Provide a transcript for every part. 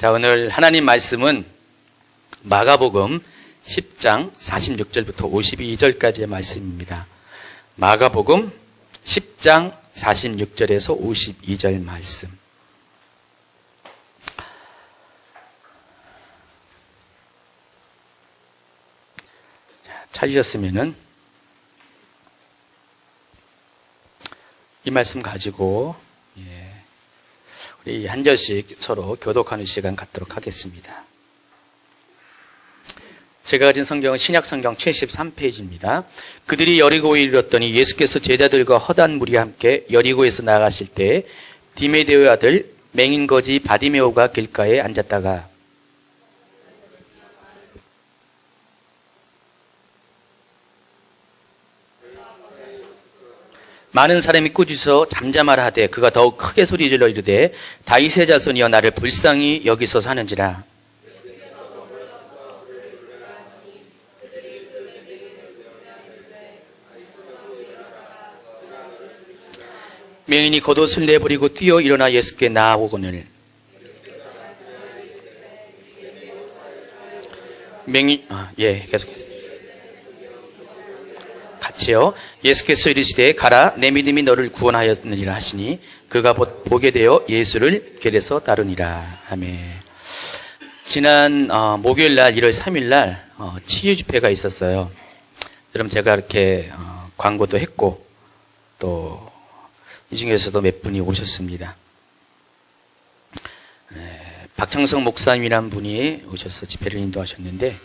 자, 오늘 하나님 말씀은 마가복음 10장 46절부터 52절까지의 말씀입니다. 마가복음 10장 46절에서 52절 말씀. 자, 찾으셨으면은 이 말씀 가지고 우리 한 절씩 서로 교독하는 시간 갖도록 하겠습니다. 제가 가진 성경은 신약성경 73페이지입니다. 그들이 여리고에 이르렀더니 예수께서 제자들과 허다한 무리와 함께 여리고에서 나가실 때 디메데오의 아들 맹인거지 바디메오가 길가에 앉았다가 많은 사람이 꾸짖어 잠잠하라 하되 그가 더욱 크게 소리질러 이르되 다윗의 자손이여 나를 불쌍히 여기소서 하는지라. 맹인이 겉옷을 내버리고 뛰어 일어나 예수께 나아오거늘 맹인 계속 같이요. 예수께서 이르시되 가라 내 믿음이 너를 구원하였느니라 하시니 그가 보게 되어 예수를 길에서 따르니라. 아멘. 지난 목요일날 1월 3일날 치유 집회가 있었어요. 여러분 제가 이렇게 광고도 했고 또 이 중에서도 몇 분이 오셨습니다. 박창성 목사님이란 분이 오셔서 집회를 인도하셨는데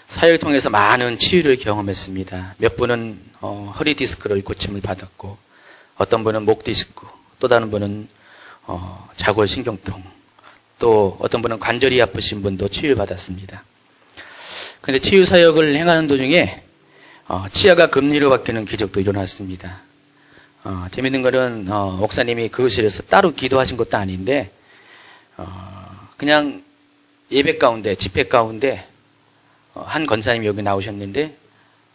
사역을 통해서 많은 치유를 경험했습니다. 몇 분은 허리 디스크를 고침을 받았고 어떤 분은 목 디스크, 또 다른 분은 자골신경통, 또 어떤 분은 관절이 아프신 분도 치유를 받았습니다. 그런데 치유 사역을 행하는 도중에 치아가 금리로 바뀌는 기적도 일어났습니다. 재밌는 거는 목사님이 그것을해서 따로 기도하신 것도 아닌데 그냥 예배 가운데 집회 가운데 한 권사님이 여기 나오셨는데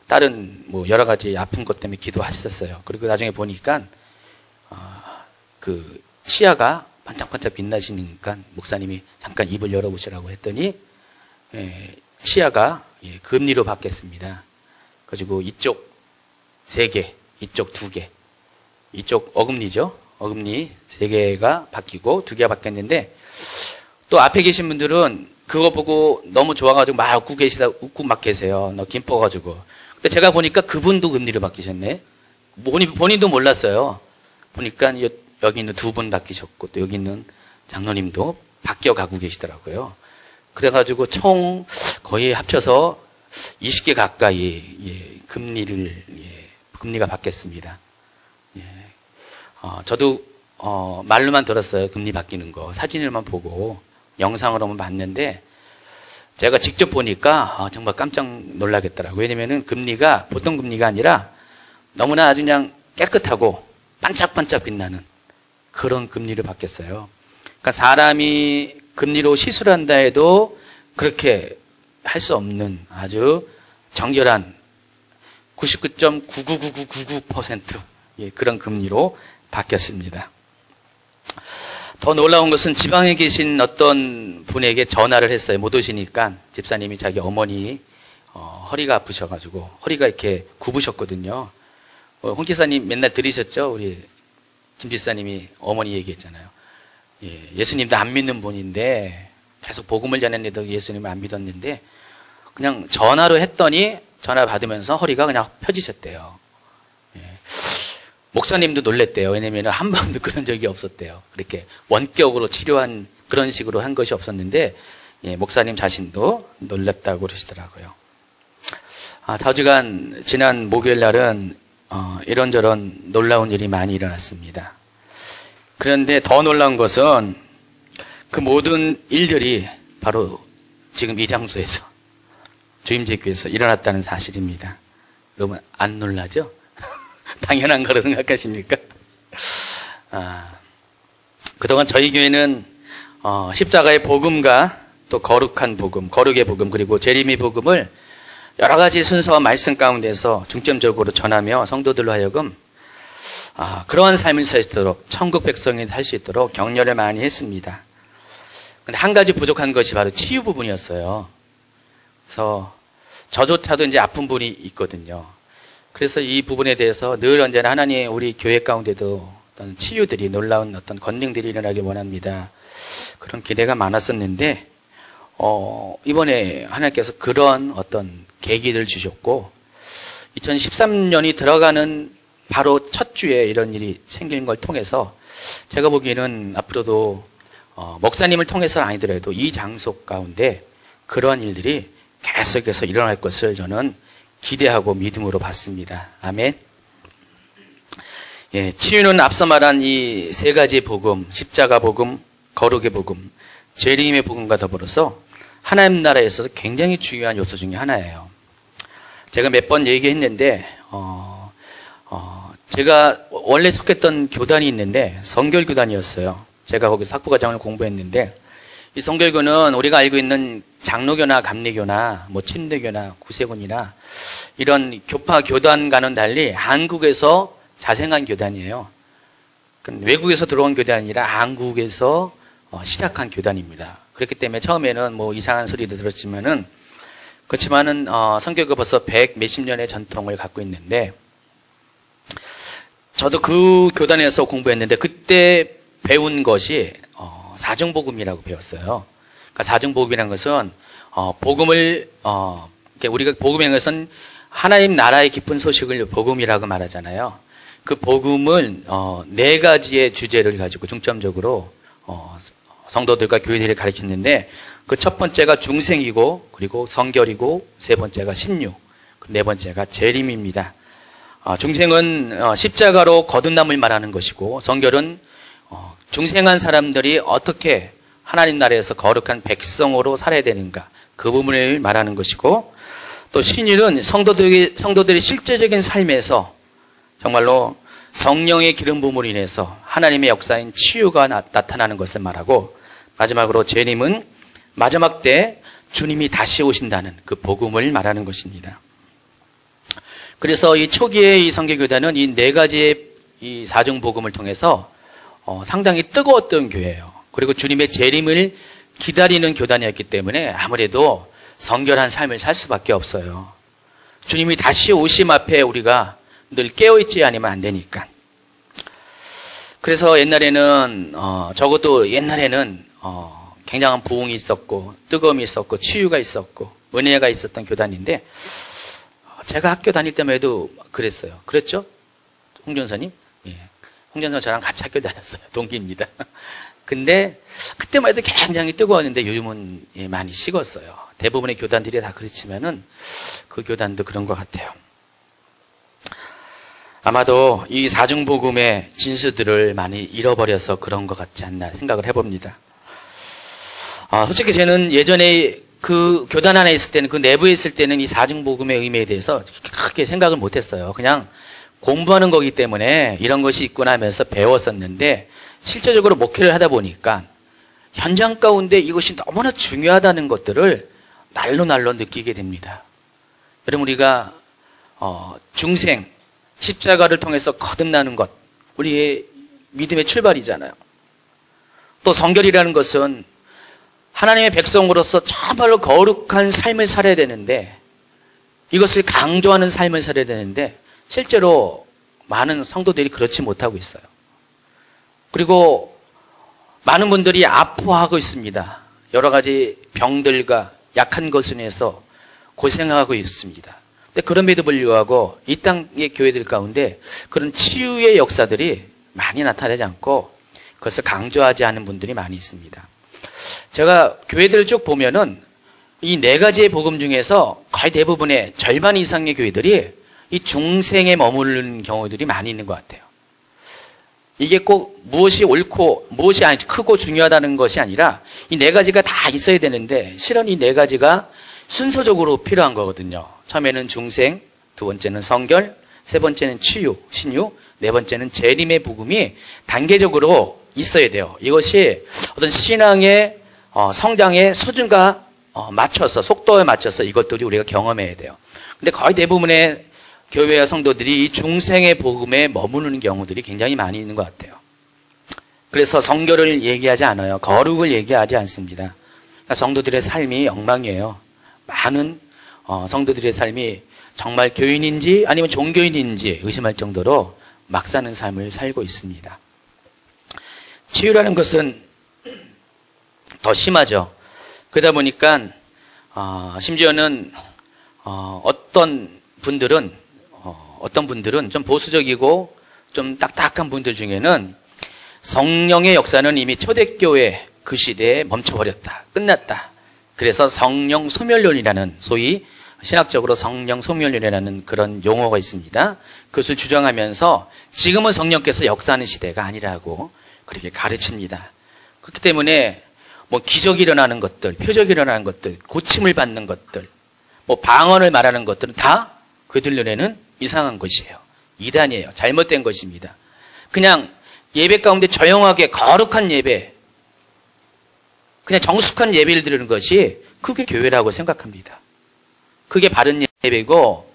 다른 여러 가지 아픈 것 때문에 기도하셨어요. 그리고 나중에 보니까 그 치아가 반짝반짝 빛나시니까 목사님이 잠깐 입을 열어보시라고 했더니 치아가 금리로 바뀌었습니다. 그리고 이쪽 3개, 이쪽 2개, 이쪽 어금니죠. 어금니 3개가 바뀌고 2개가 바뀌었는데 또 앞에 계신 분들은 그거 보고 너무 좋아가지고 막 웃고 막 계세요. 너 김뻐가지고. 근데 제가 보니까 그분도 금리로 바뀌셨네. 본인도 몰랐어요. 보니까 여기 있는 2분 바뀌셨고 또 여기 있는 장로님도 바뀌어가고 계시더라고요. 그래가지고 총 거의 합쳐서 20개 가까이 금리가 바뀌었습니다. 저도 말로만 들었어요. 금리 바뀌는 거. 사진을만 보고 영상으로만 봤는데 제가 직접 보니까 정말 깜짝 놀라겠더라고요. 왜냐면은 금리가 보통 금리가 아니라 너무나 아주 그냥 깨끗하고 반짝반짝 빛나는 그런 금리로 바뀌었어요. 그러니까 사람이 금리로 시술을 한다 해도 그렇게 할 수 없는 아주 정결한 99.999999% 그런 금리로 바뀌었습니다. 더 놀라운 것은 지방에 계신 어떤 분에게 전화를 했어요. 못 오시니까 집사님이 자기 어머니 허리가 아프셔가지고 허리가 이렇게 굽으셨거든요. 홍 지사님 맨날 들으셨죠? 우리 김 지사님이 어머니 얘기했잖아요. 예수님도 안 믿는 분인데 계속 복음을 전했는데도 예수님을 안 믿었는데 그냥 전화로 했더니 전화 받으면서 허리가 그냥 펴지셨대요. 목사님도 놀랬대요. 왜냐면 한 번도 그런 적이 없었대요. 그렇게 원격으로 치료한 그런 식으로 한 것이 없었는데 목사님 자신도 놀랐다고 그러시더라고요. 좌주간 지난 목요일 날은 이런저런 놀라운 일이 많이 일어났습니다. 그런데 더 놀라운 것은 그 모든 일들이 바로 지금 이 장소에서 주임제교에서 일어났다는 사실입니다. 여러분 안 놀라죠? 당연한 거로 생각하십니까? 그동안 저희 교회는 십자가의 복음과 또 거룩한 복음, 거룩의 복음, 그리고 재림의 복음을 여러 가지 순서와 말씀 가운데서 중점적으로 전하며 성도들로 하여금 그러한 삶을 살 수 있도록 천국 백성이 살 수 있도록 격려를 많이 했습니다. 근데 한 가지 부족한 것이 바로 치유 부분이었어요. 그래서 저조차도 이제 아픈 분이 있거든요. 그래서 이 부분에 대해서 늘 언제나 하나님 우리 교회 가운데도 어떤 치유들이 놀라운 어떤 권능들이 일어나길 원합니다. 그런 기대가 많았었는데 이번에 하나님께서 그런 어떤 계기를 주셨고 2013년이 들어가는 바로 첫 주에 이런 일이 생기는 걸 통해서 제가 보기에는 앞으로도 목사님을 통해서는 아니더라도 이 장소 가운데 그러한 일들이 계속해서 일어날 것을 저는 기대하고 믿음으로 봤습니다. 아멘. 예, 치유는 앞서 말한 이 세 가지 복음, 십자가 복음, 거룩의 복음, 재림의 복음과 더불어서 하나님 나라에서 굉장히 중요한 요소 중에 하나예요. 제가 몇 번 얘기했는데 제가 원래 속했던 교단이 있는데 성결교단이었어요. 제가 거기서 학부과정을 공부했는데 이 성결교는 우리가 알고 있는 장로교나 감리교나 뭐 침례교나 구세군이나 이런 교파 교단과는 달리 한국에서 자생한 교단이에요. 외국에서 들어온 교단이 아니라 한국에서 시작한 교단입니다. 그렇기 때문에 처음에는 뭐 이상한 소리도 들었지만은 그렇지만은 성결교가 벌써 100 몇십 년의 전통을 갖고 있는데 저도 그 교단에서 공부했는데 그때 배운 것이 사중복음이라고 배웠어요. 그러니까 사중복음이라는 것은 복음을 우리가 복음이라는 것은 하나님 나라의 깊은 소식을 복음이라고 말하잖아요. 그 복음을 네 가지의 주제를 가지고 중점적으로 성도들과 교회들이 가르쳤는데 그 첫 번째가 중생이고 그리고 성결이고 세 번째가 신유, 네 번째가 재림입니다. 중생은 십자가로 거듭남을 말하는 것이고 성결은 중생한 사람들이 어떻게 하나님 나라에서 거룩한 백성으로 살아야 되는가 그 부분을 말하는 것이고 또 신유는 성도들이 실제적인 삶에서 정말로 성령의 기름 부음으로 인해서 하나님의 역사인 치유가 나타나는 것을 말하고 마지막으로 재림은 마지막 때 주님이 다시 오신다는 그 복음을 말하는 것입니다. 그래서 이 초기의 이 성결교단은 이 네 가지의 이 사중 복음을 통해서 상당히 뜨거웠던 교회예요. 그리고 주님의 재림을 기다리는 교단이었기 때문에 아무래도 성결한 삶을 살 수밖에 없어요. 주님이 다시 오심 앞에 우리가 늘 깨어있지 않으면 안 되니까. 그래서 옛날에는 적어도 옛날에는 굉장한 부흥이 있었고 뜨거움이 있었고 치유가 있었고 은혜가 있었던 교단인데 제가 학교 다닐 때만 해도 그랬어요. 그랬죠? 홍전사님? 예. 홍전사 저랑 같이 학교 다녔어요. 동기입니다. 근데 그때만 해도 굉장히 뜨거웠는데 요즘은 많이 식었어요. 대부분의 교단들이 다 그렇지만은 그 교단도 그런 것 같아요. 아마도 이 사중복음의 진수들을 많이 잃어버려서 그런 것 같지 않나 생각을 해봅니다. 솔직히 저는 예전에 그 교단 안에 있을 때는 그 내부에 있을 때는 이 사중복음의 의미에 대해서 크게 생각을 못했어요. 그냥 공부하는 거기 때문에 이런 것이 있구나 하면서 배웠었는데 실제적으로 목회를 하다 보니까 현장 가운데 이것이 너무나 중요하다는 것들을 날로 느끼게 됩니다. 여러분 우리가 중생 십자가를 통해서 거듭나는 것 우리의 믿음의 출발이잖아요. 또 성결이라는 것은 하나님의 백성으로서 정말로 거룩한 삶을 살아야 되는데 이것을 강조하는 삶을 살아야 되는데 실제로 많은 성도들이 그렇지 못하고 있어요. 그리고 많은 분들이 아파하고 있습니다. 여러 가지 병들과 약한 것을 인해서 고생하고 있습니다. 근데 그럼에도 불구하고 이 땅의 교회들 가운데 그런 치유의 역사들이 많이 나타나지 않고 그것을 강조하지 않은 분들이 많이 있습니다. 제가 교회들을 쭉 보면은 이 네 가지의 복음 중에서 거의 대부분의 절반 이상의 교회들이 이 중생에 머무르는 경우들이 많이 있는 것 같아요. 이게 꼭 무엇이 옳고 무엇이 크고 중요하다는 것이 아니라 이 네 가지가 다 있어야 되는데 실은 이 네 가지가 순서적으로 필요한 거거든요. 처음에는 중생, 두 번째는 성결, 세 번째는 치유, 신유, 네 번째는 재림의 복음이 단계적으로 있어야 돼요. 이것이 어떤 신앙의 성장의 수준과 맞춰서 속도에 맞춰서 이것들이 우리가 경험해야 돼요. 근데 거의 대부분의 교회와 성도들이 이 중생의 복음에 머무르는 경우들이 굉장히 많이 있는 것 같아요. 그래서 성결을 얘기하지 않아요. 거룩을 얘기하지 않습니다. 그러니까 성도들의 삶이 엉망이에요. 많은 성도들의 삶이 정말 교인인지 아니면 종교인인지 의심할 정도로 막 사는 삶을 살고 있습니다. 치유라는 것은 더 심하죠. 그러다 보니까 심지어는 어떤 분들은 좀 보수적이고 좀 딱딱한 분들 중에는 성령의 역사는 이미 초대교회 그 시대에 멈춰버렸다. 끝났다. 그래서 성령 소멸론이라는, 소위 신학적으로 성령 소멸론이라는 그런 용어가 있습니다. 그것을 주장하면서 지금은 성령께서 역사하는 시대가 아니라고 그렇게 가르칩니다. 그렇기 때문에 뭐 기적이 일어나는 것들, 표적이 일어나는 것들, 고침을 받는 것들, 뭐 방언을 말하는 것들은 다 그들 눈에는 이상한 것이에요. 이단이에요. 잘못된 것입니다. 그냥 예배 가운데 조용하게 거룩한 예배, 그냥 정숙한 예배를 드리는 것이 그게 교회라고 생각합니다. 그게 바른 예배고,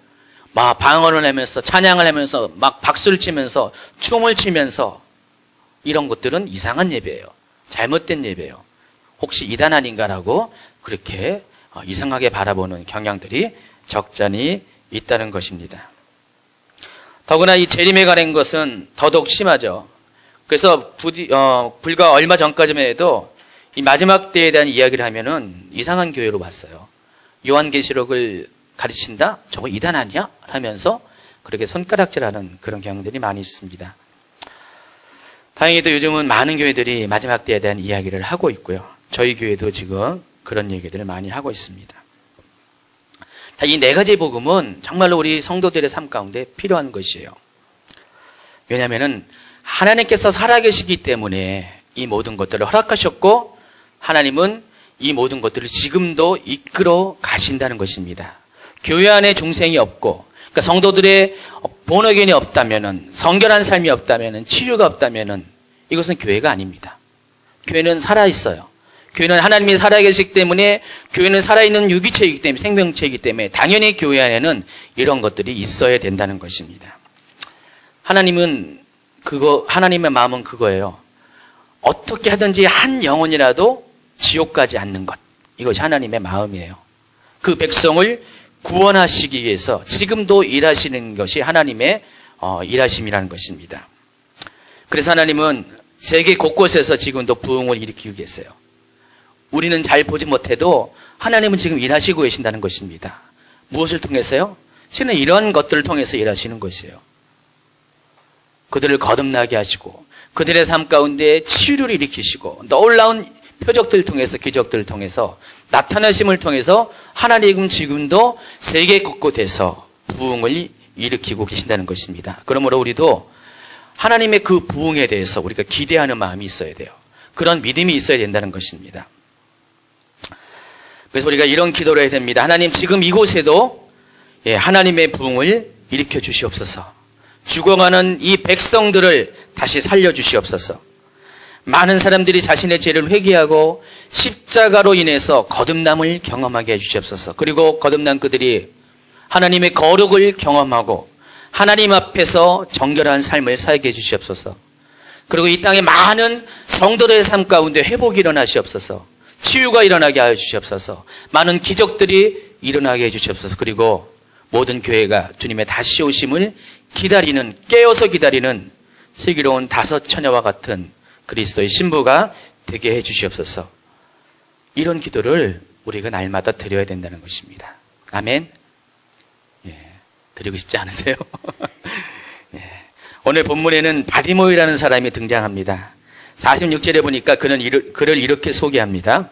막 방언을 하면서 찬양을 하면서 막 박수를 치면서 춤을 추면서 이런 것들은 이상한 예배예요. 잘못된 예배예요. 혹시 이단 아닌가라고 그렇게 이상하게 바라보는 경향들이 적잖이 있다는 것입니다. 더구나 이 재림에 관한 것은 더더욱 심하죠. 그래서 불과 얼마 전까지만 해도 이 마지막 때에 대한 이야기를 하면은 이상한 교회로 봤어요. 요한계시록을 가르친다? 저거 이단 아니야? 하면서 그렇게 손가락질하는 그런 경향들이 많이 있습니다. 다행히도 요즘은 많은 교회들이 마지막 때에 대한 이야기를 하고 있고요. 저희 교회도 지금 그런 얘기들을 많이 하고 있습니다. 이 네 가지 복음은 정말로 우리 성도들의 삶 가운데 필요한 것이에요. 왜냐하면 하나님께서 살아계시기 때문에 이 모든 것들을 허락하셨고, 하나님은 이 모든 것들을 지금도 이끌어 가신다는 것입니다. 교회 안에 중생이 없고, 그러니까 성도들의 본어견이 없다면은, 성결한 삶이 없다면은, 치유가 없다면은 이것은 교회가 아닙니다. 교회는 살아 있어요. 교회는 하나님이 살아계시기 때문에, 교회는 살아있는 유기체이기 때문에, 생명체이기 때문에 당연히 교회 안에는 이런 것들이 있어야 된다는 것입니다. 하나님의 마음은 그거예요. 어떻게 하든지 한 영혼이라도 지옥 가지 않는 것. 이것이 하나님의 마음이에요. 그 백성을 구원하시기 위해서 지금도 일하시는 것이 하나님의 일하심이라는 것입니다. 그래서 하나님은 세계 곳곳에서 지금도 부흥을 일으키고 계세요. 우리는 잘 보지 못해도 하나님은 지금 일하시고 계신다는 것입니다. 무엇을 통해서요? 실은 이런 것들을 통해서 일하시는 것이에요. 그들을 거듭나게 하시고, 그들의 삶 가운데 치유를 일으키시고, 놀라운 표적들을 통해서, 기적들을 통해서, 나타나심을 통해서 하나님은 지금도 세계 곳곳에서 부흥을 일으키고 계신다는 것입니다. 그러므로 우리도 하나님의 그 부흥에 대해서 우리가 기대하는 마음이 있어야 돼요. 그런 믿음이 있어야 된다는 것입니다. 그래서 우리가 이런 기도를 해야 됩니다. 하나님, 지금 이곳에도 하나님의 부흥을 일으켜 주시옵소서. 죽어가는 이 백성들을 다시 살려주시옵소서. 많은 사람들이 자신의 죄를 회개하고 십자가로 인해서 거듭남을 경험하게 해주시옵소서. 그리고 거듭난 그들이 하나님의 거룩을 경험하고 하나님 앞에서 정결한 삶을 살게 해주시옵소서. 그리고 이 땅에 많은 성도들의 삶 가운데 회복이 일어나시옵소서. 치유가 일어나게 하여 주시옵소서. 많은 기적들이 일어나게 해주시옵소서. 그리고 모든 교회가 주님의 다시 오심을 기다리는, 깨어서 기다리는 슬기로운 다섯 처녀와 같은 그리스도의 신부가 되게 해 주시옵소서. 이런 기도를 우리가 날마다 드려야 된다는 것입니다. 아멘. 드리고 싶지 않으세요? 오늘 본문에는 바디모이라는 사람이 등장합니다. 46절에 보니까 그를 이렇게 소개합니다.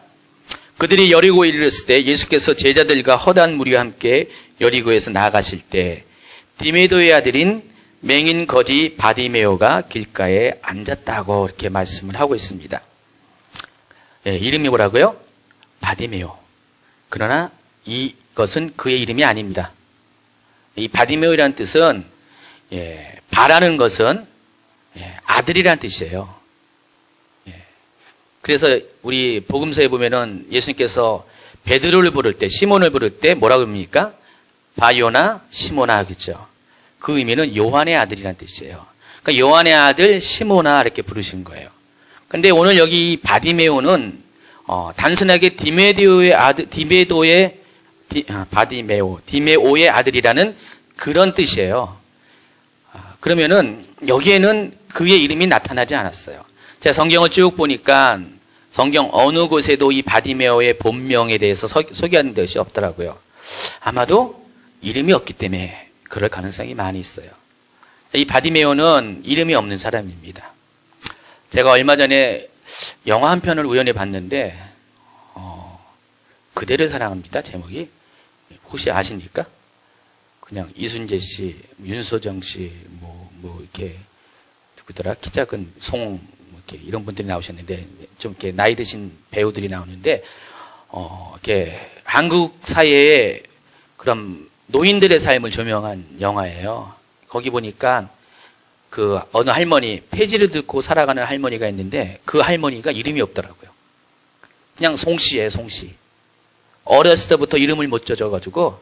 그들이 여리고에 이르렀을 때 예수께서 제자들과 허다한 무리와 함께 여리고에서 나아가실 때 디메도의 아들인 맹인 거지 바디메오가 길가에 앉았다고 이렇게 말씀을 하고 있습니다. 이름이 뭐라고요? 바디메오. 그러나 이것은 그의 이름이 아닙니다. 이 바디메오라는 뜻은 바라는 것은 아들이라는 뜻이에요. 그래서 우리 복음서에 보면은 예수님께서 베드로를 부를 때, 시몬을 부를 때 뭐라고 합니까? 바요나 시모나 하겠죠. 그 의미는 요한의 아들이라는 뜻이에요. 그러니까 요한의 아들 시모나 이렇게 부르신 거예요. 근데 오늘 여기 바디메오는 단순하게 디메오의 아들이라는 그런 뜻이에요. 그러면은 여기에는 그의 이름이 나타나지 않았어요. 제가 성경을 쭉 보니까 성경 어느 곳에도 이 바디메오의 본명에 대해서 소개하는 것이 없더라고요. 아마도 이름이 없기 때문에 그럴 가능성이 많이 있어요. 이 바디메오는 이름이 없는 사람입니다. 제가 얼마 전에 영화 한 편을 우연히 봤는데 그대를 사랑합니다. 제목이 혹시 아십니까? 그냥 이순재 씨, 윤소정 씨, 뭐 이렇게 누구더라? 키 작은 송 이렇게 이런 분들이 나오셨는데 좀 이렇게 나이 드신 배우들이 나오는데 이렇게 한국 사회에 그런 노인들의 삶을 조명한 영화예요. 거기 보니까 그 어느 할머니, 폐지를 듣고 살아가는 할머니가 있는데 그 할머니가 이름이 없더라고요. 그냥 송씨예요, 송씨. 어렸을 때부터 이름을 못 져줘가지고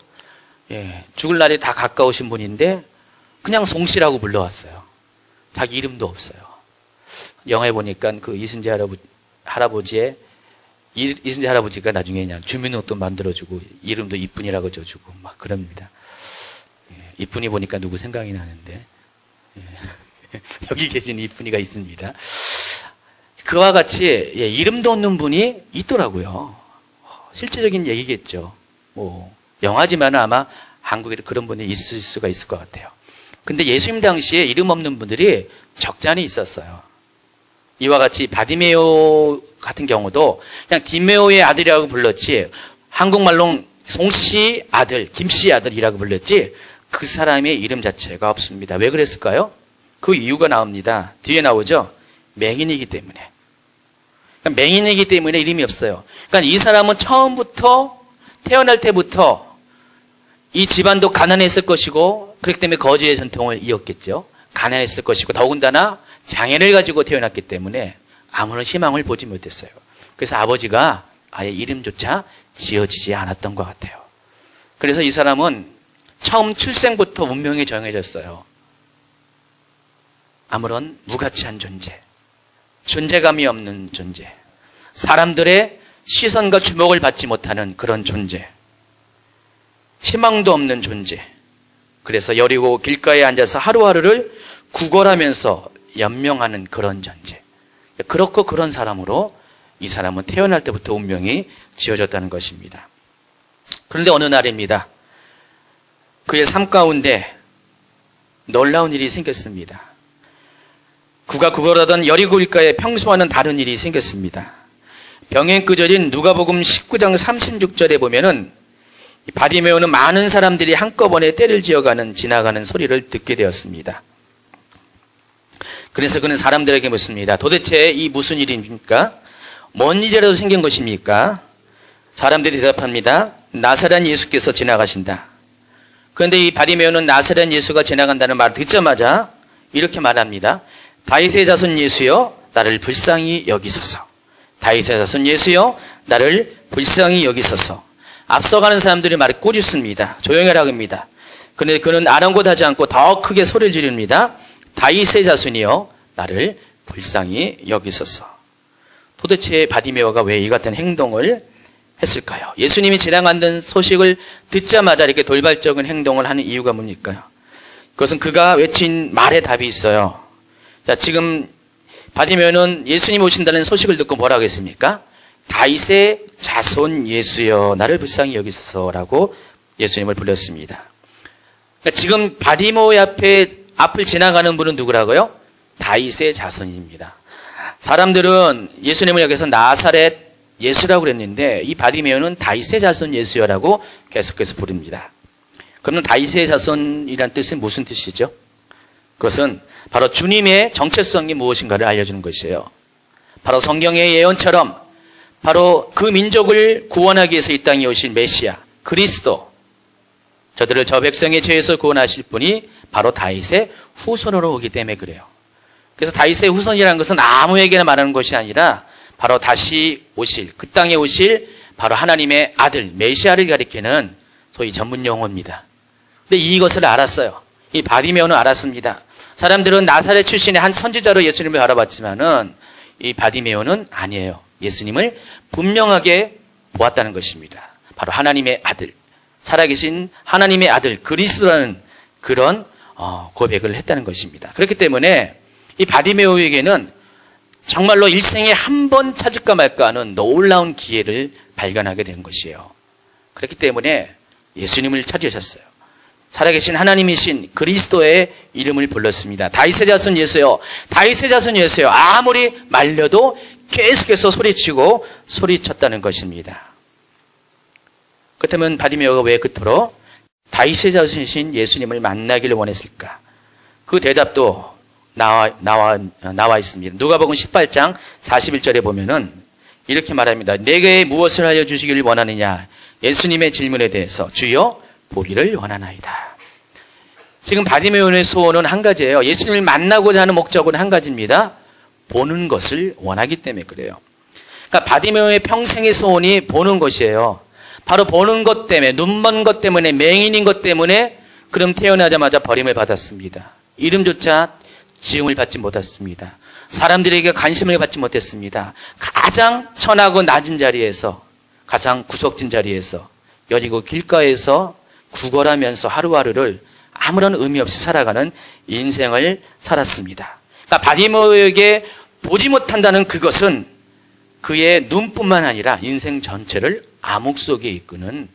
죽을 날이 다 가까우신 분인데 그냥 송씨라고 불러왔어요. 자기 이름도 없어요. 영화에 보니까 그 이순재 할아버지의 이순재 할아버지가 나중에 그냥 주민등록도 만들어주고 이름도 이쁜이라고 져주고 막 그럽니다. 이쁜이 보니까 누구 생각이 나는데 여기 계신 이쁜이가 있습니다. 그와 같이 이름도 없는 분이 있더라고요. 실제적인 얘기겠죠. 뭐 영화지만 아마 한국에도 그런 분이 있을 수가 있을 것 같아요. 근데 예수님 당시에 이름 없는 분들이 적잖이 있었어요. 이와 같이 바디메오 같은 경우도 그냥 디메오의 아들이라고 불렀지 한국말로 송씨 아들, 김씨 아들이라고 불렀지 그 사람의 이름 자체가 없습니다. 왜 그랬을까요? 그 이유가 나옵니다. 뒤에 나오죠. 맹인이기 때문에. 그러니까 맹인이기 때문에 이름이 없어요. 그러니까 이 사람은 처음부터 태어날 때부터 이 집안도 가난했을 것이고 그렇기 때문에 거지의 전통을 이었겠죠. 가난했을 것이고 더군다나 장애를 가지고 태어났기 때문에 아무런 희망을 보지 못했어요. 그래서 아버지가 아예 이름조차 지어지지 않았던 것 같아요. 그래서 이 사람은 처음 출생부터 운명이 정해졌어요. 아무런 무가치한 존재, 존재감이 없는 존재, 사람들의 시선과 주목을 받지 못하는 그런 존재, 희망도 없는 존재. 그래서 여리고 길가에 앉아서 하루하루를 구걸하면서 연명하는 그런 존재. 그렇고 그런 사람으로 이 사람은 태어날 때부터 운명이 지어졌다는 것입니다. 그런데 어느 날입니다. 그의 삶 가운데 놀라운 일이 생겼습니다. 그가 구걸하던 여리고 길가에 평소와는 다른 일이 생겼습니다. 병행끄절인 누가복음 19장 36절에 보면은 바디메오는 많은 사람들이 한꺼번에 때를 지어가는 지나가는 소리를 듣게 되었습니다. 그래서 그는 사람들에게 묻습니다. 도대체 이 무슨 일입니까? 뭔 일이라도 생긴 것입니까? 사람들이 대답합니다. 나사렛 예수께서 지나가신다. 그런데 이 바디메오는 나사렛 예수가 지나간다는 말을 듣자마자 이렇게 말합니다. 다윗의 자손 예수여 나를 불쌍히 여기소서. 다윗의 자손 예수여 나를 불쌍히 여기소서. 앞서가는 사람들이 말을 꾸짖습니다. 조용히 하라고 합니다. 그런데 그는 아랑곳하지 않고 더 크게 소리를 지릅니다. 다윗의 자손이여 나를 불쌍히 여기소서. 도대체 바디메오가 왜 이 같은 행동을 했을까요? 예수님이 지나간다는 소식을 듣자마자 이렇게 돌발적인 행동을 하는 이유가 뭡니까? 그것은 그가 외친 말의 답이 있어요. 자, 지금 바디메오는 예수님 오신다는 소식을 듣고 뭐라고 했습니까? 다윗의 자손 예수여 나를 불쌍히 여기소서라고 예수님을 불렀습니다. 그러니까 지금 바디메오 앞을 지나가는 분은 누구라고요? 다윗의 자손입니다. 사람들은 예수님을 여기서 나사렛 예수라고 그랬는데 이 바디메오는 다윗의 자손 예수여라고 계속해서 부릅니다. 그러면 다윗의 자손이란 뜻은 무슨 뜻이죠? 그것은 바로 주님의 정체성이 무엇인가를 알려주는 것이에요. 바로 성경의 예언처럼 바로 그 민족을 구원하기 위해서 이 땅에 오실 메시아 그리스도, 저들을 저 백성의 죄에서 구원하실 분이 바로 다윗의 후손으로 오기 때문에 그래요. 그래서 다윗의 후손이라는 것은 아무에게나 말하는 것이 아니라 바로 다시 오실, 그 땅에 오실 바로 하나님의 아들 메시아를 가리키는 소위 전문 용어입니다. 근데 이것을 알았어요. 이 바디메오는 알았습니다. 사람들은 나사렛 출신의 한 선지자로 예수님을 바라봤지만은 이 바디메오는 아니에요. 예수님을 분명하게 보았다는 것입니다. 바로 하나님의 아들, 살아계신 하나님의 아들 그리스도라는 그런 고백을 했다는 것입니다. 그렇기 때문에 이 바디메오에게는 정말로 일생에 한 번 찾을까 말까 하는 놀라운 기회를 발견하게 된 것이에요. 그렇기 때문에 예수님을 찾으셨어요. 살아계신 하나님이신 그리스도의 이름을 불렀습니다. 다윗의 자손 예수여, 다윗의 자손 예수여. 아무리 말려도 계속해서 소리치고 소리쳤다는 것입니다. 그렇다면 바디메오가 왜 그토록 다윗의 자손이신 예수님을 만나기를 원했을까? 그 대답도 나와 있습니다. 누가복음 18장 41절에 보면은 이렇게 말합니다. 내게 무엇을 하여 주시기를 원하느냐? 예수님의 질문에 대해서 주여 보기를 원하나이다. 지금 바디메오의 소원은 한 가지예요. 예수님을 만나고자 하는 목적은 한 가지입니다. 보는 것을 원하기 때문에 그래요. 그러니까 바디메오의 평생의 소원이 보는 것이에요. 바로 보는 것 때문에, 눈먼 것 때문에, 맹인인 것 때문에 그럼 태어나자마자 버림을 받았습니다. 이름조차 지음을 받지 못했습니다. 사람들에게 관심을 받지 못했습니다. 가장 천하고 낮은 자리에서, 가장 구석진 자리에서, 여리고 길가에서 구걸하면서 하루하루를 아무런 의미 없이 살아가는 인생을 살았습니다. 그러니까 바디메오에게 보지 못한다는 그것은 그의 눈뿐만 아니라 인생 전체를 암흑 속에 이끄는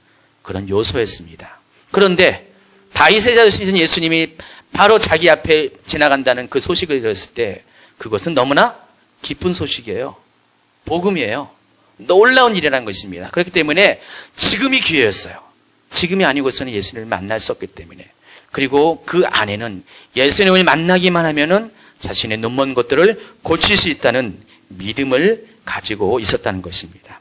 그런 요소였습니다. 그런데 다윗의 자손이신 예수님이 바로 자기 앞에 지나간다는 그 소식을 들었을 때 그것은 너무나 기쁜 소식이에요. 복음이에요. 놀라운 일이라는 것입니다. 그렇기 때문에 지금이 기회였어요. 지금이 아니고서는 예수님을 만날 수 없기 때문에. 그리고 그 안에는 예수님을 만나기만 하면은 자신의 눈먼 것들을 고칠 수 있다는 믿음을 가지고 있었다는 것입니다.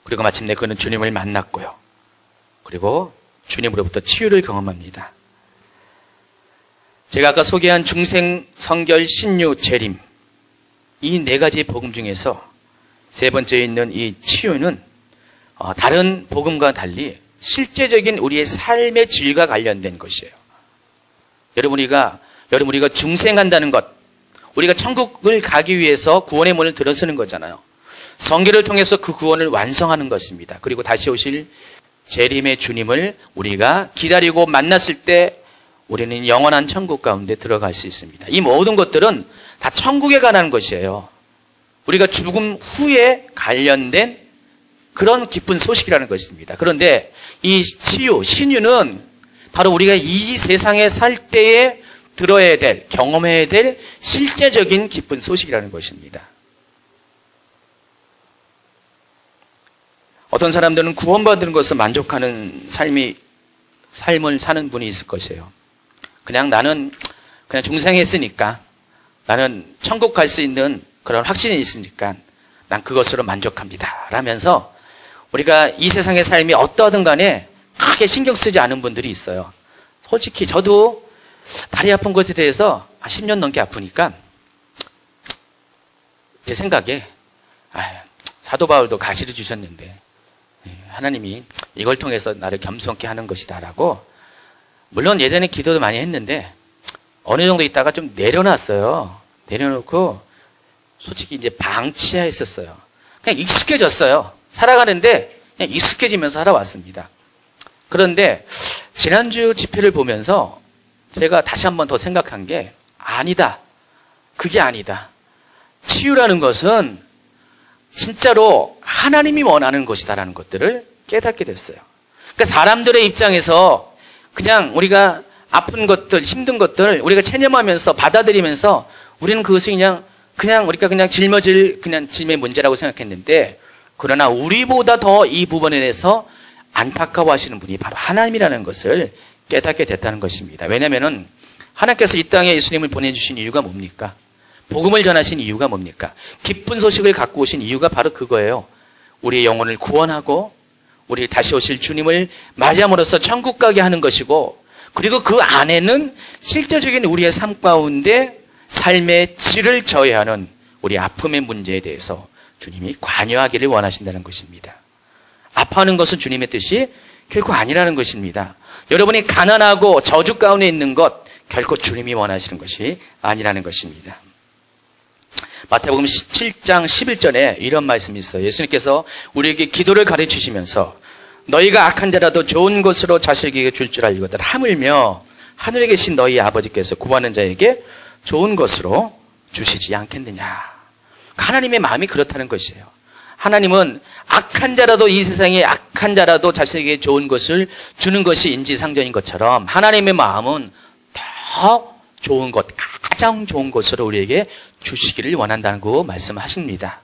그리고 마침내 그는 주님을 만났고요. 그리고 주님으로부터 치유를 경험합니다. 제가 아까 소개한 중생, 성결, 신유, 재림, 이 네 가지 복음 중에서 세 번째에 있는 이 치유는 다른 복음과 달리 실제적인 우리의 삶의 질과 관련된 것이에요. 여러분 우리가 중생한다는 것, 우리가 천국을 가기 위해서 구원의 문을 들어서는 거잖아요. 성결을 통해서 그 구원을 완성하는 것입니다. 그리고 다시 오실 재림의 주님을 우리가 기다리고 만났을 때 우리는 영원한 천국 가운데 들어갈 수 있습니다. 이 모든 것들은 다 천국에 관한 것이에요. 우리가 죽음 후에 관련된 그런 기쁜 소식이라는 것입니다. 그런데 이 치유, 신유는 바로 우리가 이 세상에 살 때에 들어야 될, 경험해야 될 실제적인 기쁜 소식이라는 것입니다. 어떤 사람들은 구원받은 것을 만족하는 삶을 사는 분이 있을 것이에요. 나는 중생했으니까, 나는 천국 갈 수 있는 그런 확신이 있으니까 난 그것으로 만족합니다 라면서 우리가 이 세상의 삶이 어떠하든 간에 크게 신경 쓰지 않은 분들이 있어요. 솔직히 저도 다리 아픈 것에 대해서 10년 넘게 아프니까 제 생각에 사도 바울도 가시를 주셨는데 하나님이 이걸 통해서 나를 겸손케 하는 것이다 라고, 물론 예전에 기도도 많이 했는데 어느 정도 있다가 좀 내려놨어요. 내려놓고 솔직히 이제 방치했었어요. 그냥 익숙해졌어요. 살아가는데 그냥 익숙해지면서 살아왔습니다. 그런데 지난주 집회를 보면서 제가 다시 한 번 더 생각한 게 아니다. 그게 아니다. 치유라는 것은 진짜로 하나님이 원하는 것이다라는 것들을 깨닫게 됐어요. 그러니까 사람들의 입장에서 그냥 우리가 아픈 것들, 힘든 것들 우리가 체념하면서 받아들이면서 우리는 그것이 그냥 우리가 짊어질 짐의 문제라고 생각했는데, 그러나 우리보다 더 이 부분에 대해서 안타까워하시는 분이 바로 하나님이라는 것을 깨닫게 됐다는 것입니다. 왜냐하면 하나님께서 이 땅에 예수님을 보내주신 이유가 뭡니까? 복음을 전하신 이유가 뭡니까? 기쁜 소식을 갖고 오신 이유가 바로 그거예요. 우리의 영혼을 구원하고 우리 다시 오실 주님을 맞이함으로써 천국 가게 하는 것이고, 그리고 그 안에는 실제적인 우리의 삶 가운데 삶의 질을 저해하는 우리 아픔의 문제에 대해서 주님이 관여하기를 원하신다는 것입니다. 아파하는 것은 주님의 뜻이 결코 아니라는 것입니다. 여러분이 가난하고 저주 가운데 있는 것 결코 주님이 원하시는 것이 아니라는 것입니다. 마태복음 7장 11절에 이런 말씀이 있어요. 예수님께서 우리에게 기도를 가르치시면서 너희가 악한 자라도 좋은 것으로 자식에게 줄 줄 알거든 하물며 하늘에 계신 너희 아버지께서 구하는 자에게 좋은 것으로 주시지 않겠느냐. 하나님의 마음이 그렇다는 것이에요. 하나님은 악한 자라도, 이 세상에 악한 자라도 자식에게 좋은 것을 주는 것이 인지상정인 것처럼 하나님의 마음은 더 좋은 것, 가장 좋은 것으로 우리에게 주시기를 원한다고 말씀하십니다.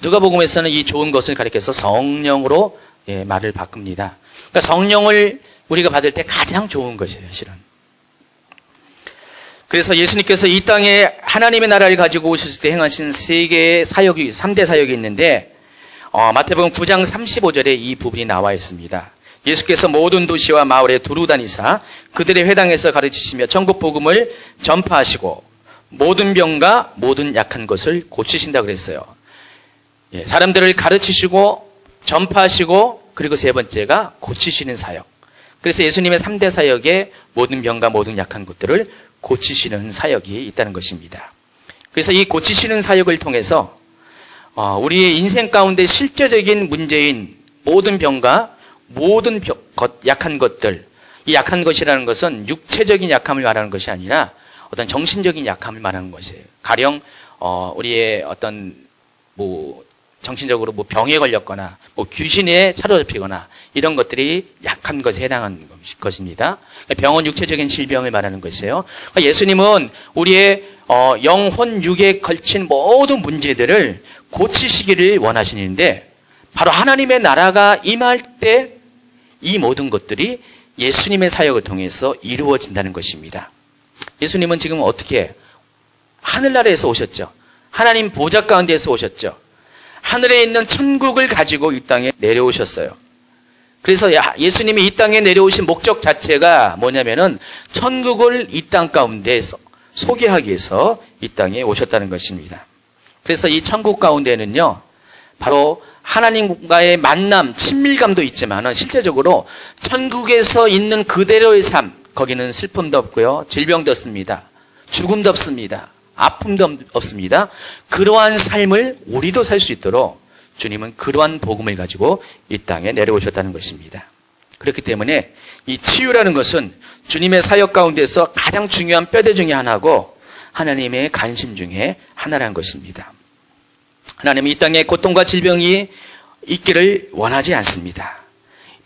누가복음에서는 이 좋은 것을 가리켜서 성령으로 말을 바꿉니다. 그러니까 성령을 우리가 받을 때 가장 좋은 것이에요, 실은. 그래서 예수님께서 이 땅에 하나님의 나라를 가지고 오셨을 때 행하신 세 개의 사역이, 3대 사역이 있는데, 마태복음 9장 35절에 이 부분이 나와 있습니다. 예수께서 모든 도시와 마을에 두루 다니사 그들의 회당에서 가르치시며 천국 복음을 전파하시고 모든 병과 모든 약한 것을 고치신다 그랬어요. 사람들을 가르치시고 전파하시고 그리고 세 번째가 고치시는 사역. 그래서 예수님의 3대 사역에 모든 병과 모든 약한 것들을 고치시는 사역이 있다는 것입니다. 그래서 이 고치시는 사역을 통해서 우리의 인생 가운데 실제적인 문제인 모든 병과 모든 약한 것들, 이 약한 것이라는 것은 육체적인 약함을 말하는 것이 아니라 어떤 정신적인 약함을 말하는 것이에요. 가령 우리의 어떤 정신적으로 병에 걸렸거나 귀신에 사로잡히거나 이런 것들이 약한 것에 해당하는 것입니다. 병은 육체적인 질병을 말하는 것이에요. 그러니까 예수님은 우리의 영혼, 육에 걸친 모든 문제들을 고치시기를 원하시는데 바로 하나님의 나라가 임할 때 이 모든 것들이 예수님의 사역을 통해서 이루어진다는 것입니다. 예수님은 지금 어떻게 하늘나라에서 오셨죠. 하나님 보좌 가운데에서 오셨죠. 하늘에 있는 천국을 가지고 이 땅에 내려오셨어요. 그래서 예수님이 이 땅에 내려오신 목적 자체가 뭐냐면은 천국을 이 땅 가운데에서 소개하기 위해서 이 땅에 오셨다는 것입니다. 그래서 이 천국 가운데는요, 바로 하나님과의 만남, 친밀감도 있지만은 실제적으로 천국에서 있는 그대로의 삶, 거기는 슬픔도 없고요, 질병도 없습니다, 죽음도 없습니다, 아픔도 없습니다. 그러한 삶을 우리도 살 수 있도록 주님은 그러한 복음을 가지고 이 땅에 내려오셨다는 것입니다. 그렇기 때문에 이 치유라는 것은 주님의 사역 가운데서 가장 중요한 뼈대 중에 하나고 하나님의 관심 중에 하나라는 것입니다. 하나님은 이 땅에 고통과 질병이 있기를 원하지 않습니다.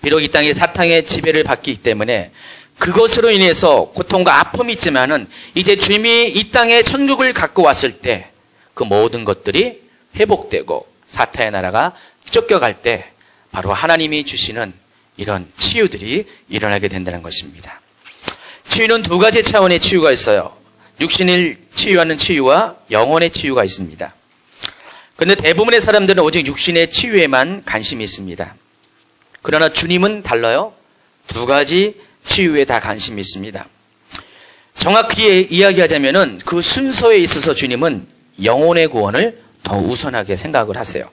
비록 이 땅에 사탄의 지배를 받기 때문에 그것으로 인해서 고통과 아픔이 있지만은 이제 주님이 이 땅에 천국을 갖고 왔을 때 그 모든 것들이 회복되고 사탄의 나라가 쫓겨갈 때 바로 하나님이 주시는 이런 치유들이 일어나게 된다는 것입니다. 치유는 두 가지 차원의 치유가 있어요. 육신을 치유하는 치유와 영혼의 치유가 있습니다. 그런데 대부분의 사람들은 오직 육신의 치유에만 관심이 있습니다. 그러나 주님은 달라요. 두 가지 치유에 다 관심이 있습니다. 정확히 이야기하자면은 그 순서에 있어서 주님은 영혼의 구원을 더 우선하게 생각을 하세요.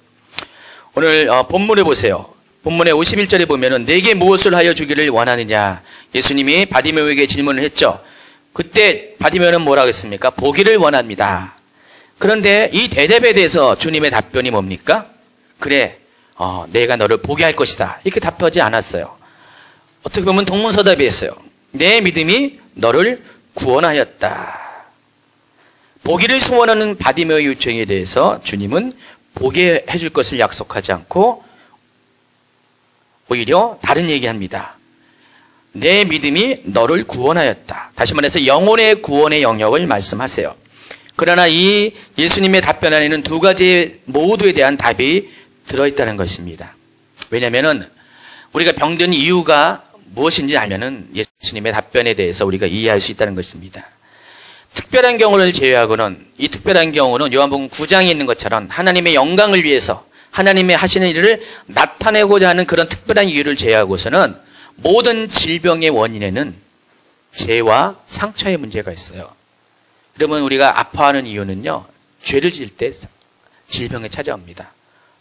오늘 본문을 보세요. 본문의 51절에 보면은 내게 무엇을 하여 주기를 원하느냐. 예수님이 바디메오에게 질문을 했죠. 그때 바디메오는 뭐라고 했습니까? 보기를 원합니다. 그런데 이 대답에 대해서 주님의 답변이 뭡니까? 그래, 내가 너를 보게 할 것이다. 이렇게 답하지 않았어요. 어떻게 보면 동문서답이었어요. 내 믿음이 너를 구원하였다. 보기를 소원하는 바디메오의 요청에 대해서 주님은 보게 해줄 것을 약속하지 않고 오히려 다른 얘기합니다. 내 믿음이 너를 구원하였다. 다시 말해서 영혼의 구원의 영역을 말씀하세요. 그러나 이 예수님의 답변 안에는 두 가지 모두에 대한 답이 들어있다는 것입니다. 왜냐하면 우리가 병든 이유가 무엇인지 알면은 예수님의 답변에 대해서 우리가 이해할 수 있다는 것입니다. 특별한 경우를 제외하고는 이 특별한 경우는 요한복음 9장에 있는 것처럼 하나님의 영광을 위해서 하나님의 하시는 일을 나타내고자 하는 그런 특별한 이유를 제외하고서는 모든 질병의 원인에는 죄와 상처의 문제가 있어요. 그러면 우리가 아파하는 이유는요, 죄를 지을 때 질병이 찾아옵니다.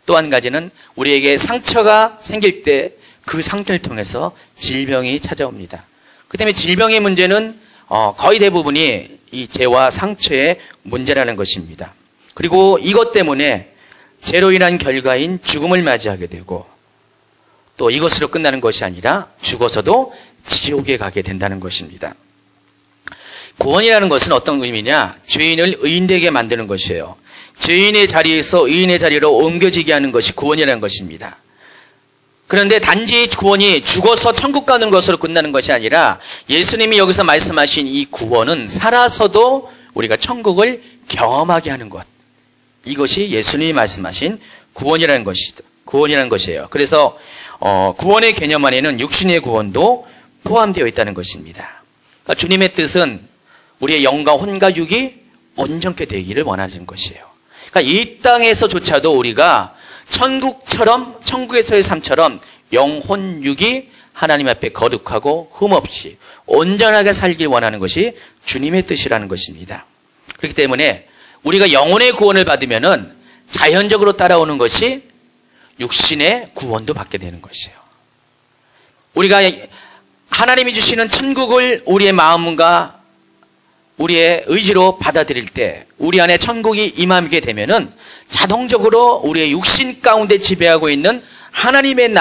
또 한 가지는 우리에게 상처가 생길 때 그 상태를 통해서 질병이 찾아옵니다. 그 때문에 질병의 문제는 거의 대부분이 이 죄와 상처의 문제라는 것입니다. 그리고 이것 때문에 죄로 인한 결과인 죽음을 맞이하게 되고 또 이것으로 끝나는 것이 아니라 죽어서도 지옥에 가게 된다는 것입니다. 구원이라는 것은 어떤 의미냐? 죄인을 의인되게 만드는 것이에요. 죄인의 자리에서 의인의 자리로 옮겨지게 하는 것이 구원이라는 것입니다. 그런데 단지 구원이 죽어서 천국 가는 것으로 끝나는 것이 아니라 예수님이 여기서 말씀하신 이 구원은 살아서도 우리가 천국을 경험하게 하는 것. 이것이 예수님이 말씀하신 구원이라는 것이에요. 그래서 구원의 개념 안에는 육신의 구원도 포함되어 있다는 것입니다. 그러니까 주님의 뜻은 우리의 영과 혼과 육이 온전케 되기를 원하는 것이에요. 그러니까 이 땅에서조차도 우리가 천국에서의 삶처럼 영혼 육이 하나님 앞에 거룩하고 흠없이 온전하게 살길 원하는 것이 주님의 뜻이라는 것입니다. 그렇기 때문에 우리가 영혼의 구원을 받으면은 자연적으로 따라오는 것이 육신의 구원도 받게 되는 것이에요. 우리가 하나님이 주시는 천국을 우리의 마음과 우리의 의지로 받아들일 때 우리 안에 천국이 임하게 되면은 자동적으로 우리의 육신 가운데 지배하고 있는 하나님의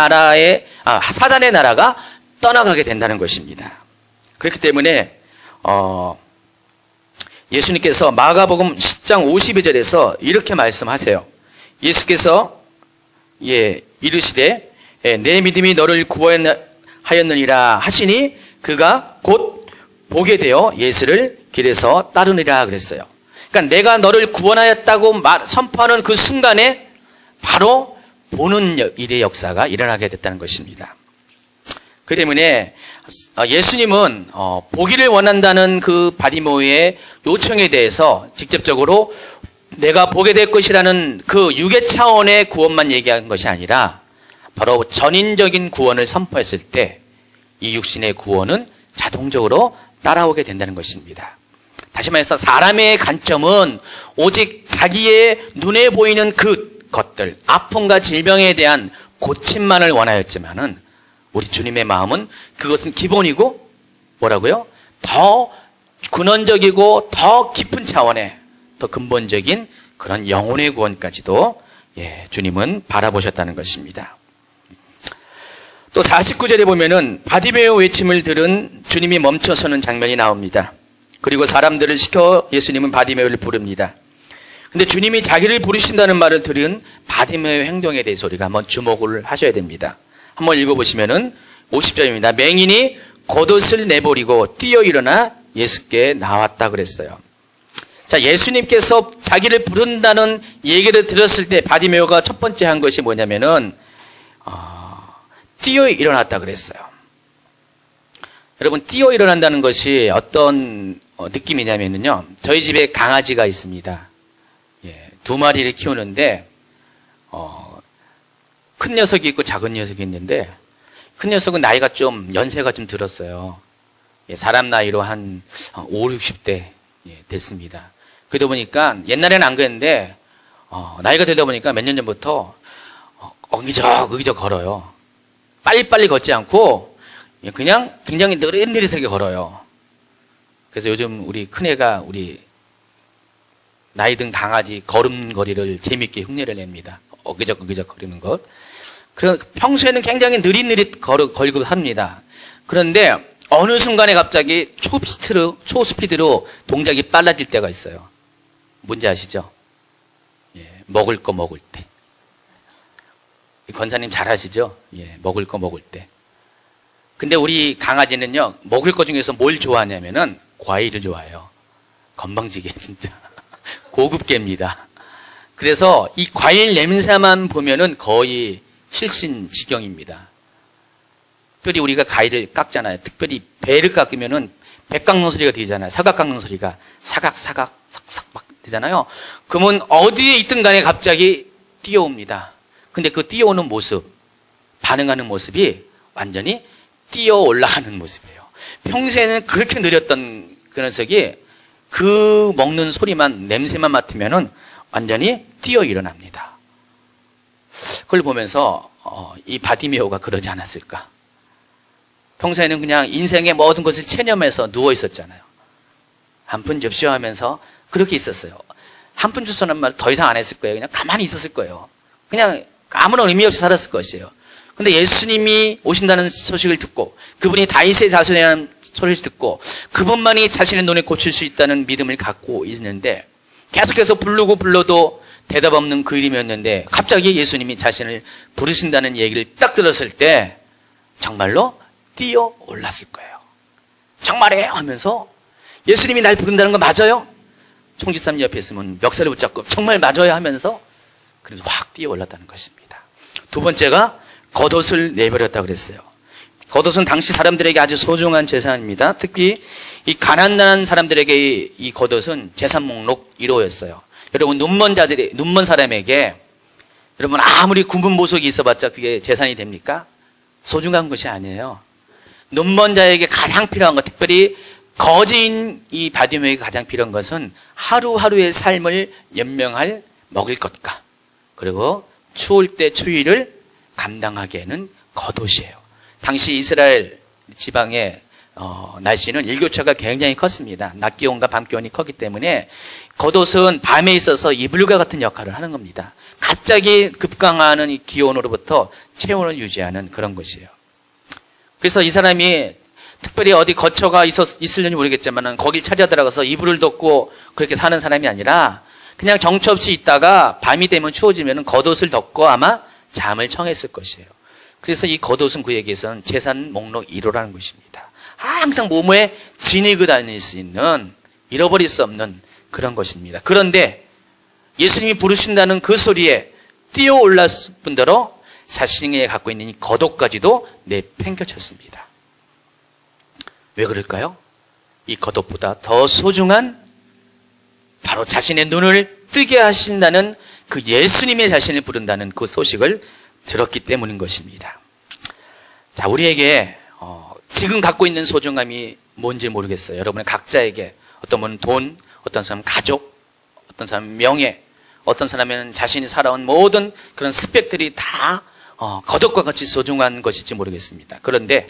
사단의 나라가 떠나가게 된다는 것입니다. 그렇기 때문에 예수님께서 마가복음 10장 52절에서 이렇게 말씀하세요. 예수께서 이르시되 내 믿음이 너를 구원하였느니라 하시니 그가 곧 보게 되어 예수를 길에서 따르니라 그랬어요. 그러니까 내가 너를 구원하였다고 선포하는 그 순간에 바로 보는 일의 역사가 일어나게 됐다는 것입니다. 그렇기 때문에 예수님은 보기를 원한다는 그 바디모의 요청에 대해서 직접적으로 내가 보게 될 것이라는 그 육의 차원의 구원만 얘기한 것이 아니라 바로 전인적인 구원을 선포했을 때 이 육신의 구원은 자동적으로 따라오게 된다는 것입니다. 다시 말해서 사람의 관점은 오직 자기의 눈에 보이는 그 것들, 아픔과 질병에 대한 고침만을 원하였지만은 우리 주님의 마음은 그것은 기본이고 뭐라고요? 더 근원적이고 더 깊은 차원의 더 근본적인 그런 영혼의 구원까지도 주님은 바라보셨다는 것입니다. 또 49절에 보면은 바디메오 외침을 들은 주님이 멈춰서는 장면이 나옵니다. 그리고 사람들을 시켜 예수님은 바디메오를 부릅니다. 근데 주님이 자기를 부르신다는 말을 들은 바디메오의 행동에 대해서 우리가 한번 주목을 하셔야 됩니다. 한번 읽어보시면은 50절입니다. 맹인이 겉옷을 내버리고 뛰어 일어나 예수께 나왔다 그랬어요. 자, 예수님께서 자기를 부른다는 얘기를 들었을 때 바디메오가 첫 번째 한 것이 뭐냐면은 뛰어 일어났다 그랬어요. 여러분, 뛰어 일어난다는 것이 어떤 느낌이냐면요, 저희 집에 강아지가 있습니다. 두 마리를 키우는데 큰 녀석이 있고 작은 녀석이 있는데 큰 녀석은 나이가 좀 연세가 좀 들었어요. 사람 나이로 한 5, 60대 됐습니다. 그러다 보니까 옛날에는 안 그랬는데 나이가 들다 보니까 몇 년 전부터 어기적 걸어요. 빨리빨리 걷지 않고 그냥 굉장히 느릿느릿하게 걸어요. 그래서 요즘 우리 큰애가 우리 나이 든 강아지 걸음걸이를 재밌게 흉내를 냅니다. 어기적 거리는 것. 평소에는 굉장히 느릿느릿 걸고 합니다. 그런데 어느 순간에 갑자기 초스피드로 동작이 빨라질 때가 있어요. 뭔지 아시죠? 먹을 거 먹을 때. 권사님 잘 아시죠? 먹을 거 먹을 때. 근데 우리 강아지는요, 먹을 거 중에서 뭘 좋아하냐면은 과일을 좋아해요. 건방지게 진짜. 고급개입니다. 그래서 이 과일 냄새만 보면은 거의 실신 지경입니다. 특별히 우리가 과일을 깎잖아요. 특별히 배를 깎으면은 배 깎는 소리가 들리잖아요. 사각 깎는 소리가 사각 삭삭 막 되잖아요. 그러면 어디에 있든 간에 갑자기 뛰어옵니다. 근데 그 뛰어오는 모습, 반응하는 모습이 완전히 뛰어 올라가는 모습이에요. 평소에는 그렇게 느렸던 그 녀석이 그 먹는 소리만, 냄새만 맡으면은 완전히 뛰어 일어납니다. 그걸 보면서 이 바디메오가 그러지 않았을까? 평소에는 그냥 인생의 모든 것을 체념해서 누워 있었잖아요. 한 푼 접시하면서 그렇게 있었어요. 한 푼 주소는 말 더 이상 안 했을 거예요. 그냥 가만히 있었을 거예요. 그냥 아무런 의미 없이 살았을 것이에요. 근데 예수님이 오신다는 소식을 듣고 그분이 다윗의 자손이라는 소리를 듣고 그분만이 자신의 눈에 고칠 수 있다는 믿음을 갖고 있는데 계속해서 불러도 대답 없는 그 이름이었는데 갑자기 예수님이 자신을 부르신다는 얘기를 딱 들었을 때 정말로 뛰어 올랐을 거예요. 정말이에요 하면서 예수님이 날 부른다는 거 맞아요? 총지사님 옆에 있으면 멱살을 붙잡고 정말 맞아요 하면서 그래서 확 뛰어 올랐다는 것입니다. 두 번째가 겉옷을 내버렸다 그랬어요. 겉옷은 당시 사람들에게 아주 소중한 재산입니다. 특히 이 가난한 사람들에게 이 겉옷은 재산 목록 1호였어요. 여러분 눈먼 사람에게 여러분 아무리 굵은 보석이 있어봤자 그게 재산이 됩니까? 소중한 것이 아니에요. 눈먼 자에게 가장 필요한 것, 특별히 거지인 이 바디메에게 가장 필요한 것은 하루하루의 삶을 연명할 먹을 것과 그리고 추울 때 추위를 감당하기에는 겉옷이에요. 당시 이스라엘 지방의 날씨는 일교차가 굉장히 컸습니다. 낮 기온과 밤 기온이 컸기 때문에 겉옷은 밤에 있어서 이불과 같은 역할을 하는 겁니다. 갑자기 급강하는 이 기온으로부터 체온을 유지하는 그런 것이에요. 그래서 이 사람이 특별히 어디 거처가 있을는지 모르겠지만 거길 찾아 들어가서 이불을 덮고 그렇게 사는 사람이 아니라 그냥 정처 없이 있다가 밤이 되면 추워지면 겉옷을 덮고 아마 잠을 청했을 것이에요. 그래서 이 겉옷은 그에게서는 재산 목록 1호라는 것입니다. 항상 몸에 지니고 다닐 수 있는 잃어버릴 수 없는 그런 것입니다. 그런데 예수님이 부르신다는 그 소리에 뛰어 올랐을 뿐더러 자신이 갖고 있는 이 겉옷까지도 내팽겨쳤습니다. 왜 그럴까요? 이 겉옷보다 더 소중한 바로 자신의 눈을 뜨게 하신다는 그 예수님의 자신을 부른다는 그 소식을 들었기 때문인 것입니다. 자, 우리에게 지금 갖고 있는 소중함이 뭔지 모르겠어요. 여러분 각자에게 어떤 분은 돈, 어떤 사람은 가족, 어떤 사람은 명예, 어떤 사람은 자신이 살아온 모든 그런 스펙들이 다 겉옷과 같이 소중한 것일지 모르겠습니다. 그런데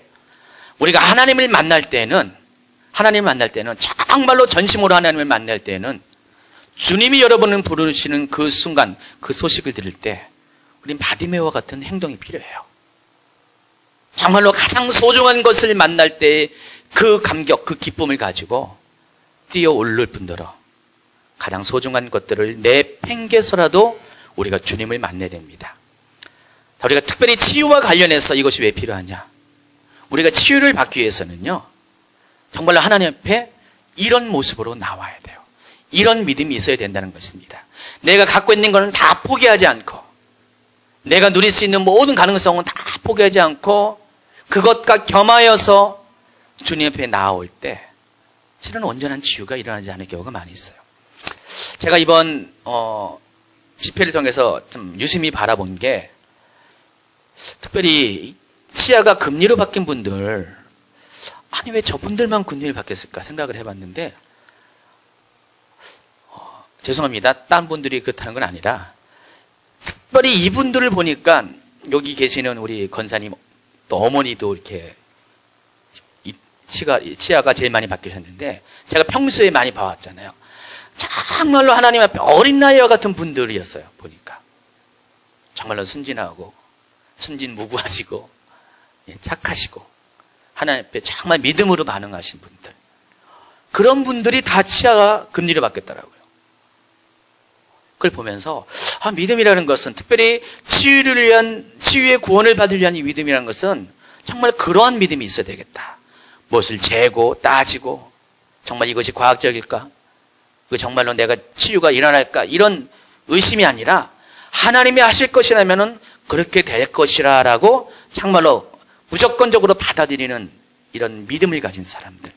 우리가 하나님을 만날 때는 정말로 전심으로 하나님을 만날 때는 주님이 여러분을 부르시는 그 순간 그 소식을 들을 때 우린 바디메와 같은 행동이 필요해요. 정말로 가장 소중한 것을 만날 때 그 감격, 그 기쁨을 가지고 뛰어 오를 뿐더러 가장 소중한 것들을 내팽개서라도 우리가 주님을 만나야 됩니다. 우리가 특별히 치유와 관련해서 이것이 왜 필요하냐? 우리가 치유를 받기 위해서는요, 정말로 하나님 앞에 이런 모습으로 나와야 돼요. 이런 믿음이 있어야 된다는 것입니다. 내가 갖고 있는 것은 다 포기하지 않고, 내가 누릴 수 있는 모든 가능성은 다 포기하지 않고, 그것과 겸하여서 주님 앞에 나아올 때, 실은 온전한 치유가 일어나지 않을 경우가 많이 있어요. 제가 이번 집회를 통해서 좀 유심히 바라본 게, 특별히 치아가 금리로 바뀐 분들, 아니 왜 저분들만 금리를 바뀌었을까 생각을 해봤는데, 죄송합니다. 딴 분들이 그렇다는 건 아니라 특별히 이분들을 보니까 여기 계시는 우리 권사님 또 어머니도 이렇게 치아가 제일 많이 바뀌셨는데 제가 평소에 많이 봐왔잖아요. 정말로 하나님 앞에 어린 나이와 같은 분들이었어요. 보니까 정말로 순진하고 순진무구하시고 착하시고 하나님 앞에 정말 믿음으로 반응하신 분들, 그런 분들이 다 치아가 금리로 바뀌었더라고요. 그걸 보면서 믿음이라는 것은, 특별히 치유의 구원을 받으려 한 이 믿음이라는 것은 정말 그러한 믿음이 있어야 되겠다. 무엇을 재고 따지고 정말 이것이 과학적일까? 정말로 내가 치유가 일어날까? 이런 의심이 아니라 하나님이 하실 것이라면은 그렇게 될 것이라 라고 정말로 무조건적으로 받아들이는 이런 믿음을 가진 사람들,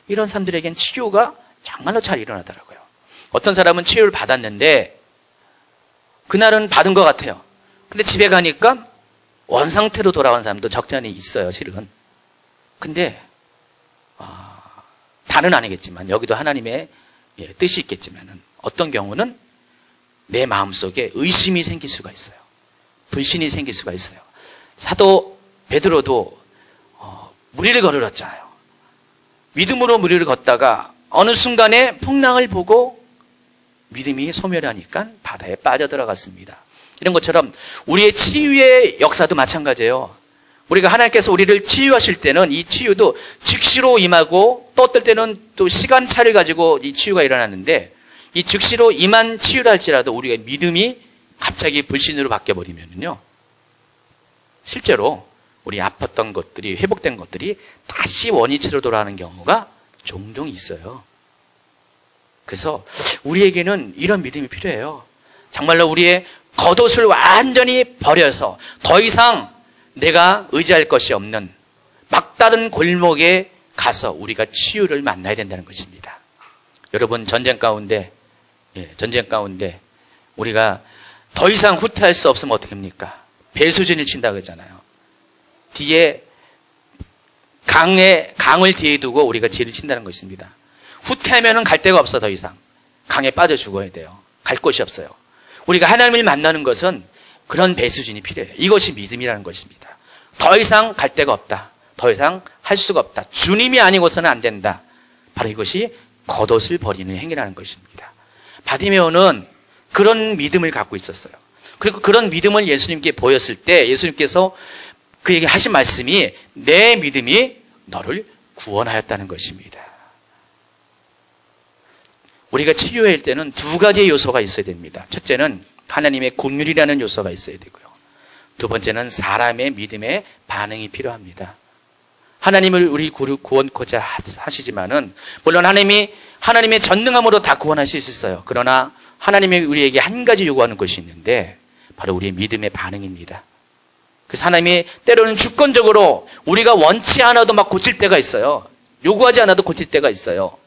이런 사람들에겐 치유가 정말로 잘 일어나더라고요. 어떤 사람은 치유를 받았는데 그날은 받은 것 같아요. 근데 집에 가니까 원상태로 돌아온 사람도 적잖이 있어요, 실은. 근데 다는 아니겠지만 여기도 하나님의 뜻이 있겠지만 어떤 경우는 내 마음속에 의심이 생길 수가 있어요. 불신이 생길 수가 있어요. 사도 베드로도 무리를 걸었잖아요. 믿음으로 무리를 걷다가 어느 순간에 풍랑을 보고 믿음이 소멸하니까 바다에 빠져들어갔습니다. 이런 것처럼 우리의 치유의 역사도 마찬가지예요. 우리가 하나님께서 우리를 치유하실 때는 이 치유도 즉시로 임하고 또 어떨 때는 또 시간차를 가지고 이 치유가 일어나는데, 이 즉시로 임한 치유라 할지라도 우리가 믿음이 갑자기 불신으로 바뀌어버리면요, 실제로 우리 아팠던 것들이, 회복된 것들이 다시 원위치로 돌아가는 경우가 종종 있어요. 그래서 우리에게는 이런 믿음이 필요해요. 정말로 우리의 겉옷을 완전히 버려서 더 이상 내가 의지할 것이 없는 막다른 골목에 가서 우리가 치유를 만나야 된다는 것입니다. 여러분, 전쟁 가운데 우리가 더 이상 후퇴할 수 없으면 어떻게 합니까? 배수진을 친다고 했잖아요. 뒤에 강을 뒤에 두고 우리가 진을 친다는 것입니다. 후퇴하면은 갈 데가 없어. 더 이상 강에 빠져 죽어야 돼요. 갈 곳이 없어요. 우리가 하나님을 만나는 것은 그런 배수진이 필요해요. 이것이 믿음이라는 것입니다. 더 이상 갈 데가 없다. 더 이상 할 수가 없다. 주님이 아니고서는 안 된다. 바로 이것이 겉옷을 버리는 행위라는 것입니다. 바디메오는 그런 믿음을 갖고 있었어요. 그리고 그런 믿음을 예수님께 보였을 때 예수님께서 그에게 하신 말씀이 내 믿음이 너를 구원하였다는 것입니다. 우리가 치유할 때는 두 가지의 요소가 있어야 됩니다. 첫째는 하나님의 긍휼이라는 요소가 있어야 되고요. 두 번째는 사람의 믿음의 반응이 필요합니다. 하나님을 우리 구원코자 하시지만은, 물론 하나님의 전능함으로 다 구원하실 수 있어요. 그러나 하나님이 우리에게 한 가지 요구하는 것이 있는데, 바로 우리의 믿음의 반응입니다. 그래서 하나님이 때로는 주권적으로 우리가 원치 않아도 막 고칠 때가 있어요. 요구하지 않아도 고칠 때가 있어요.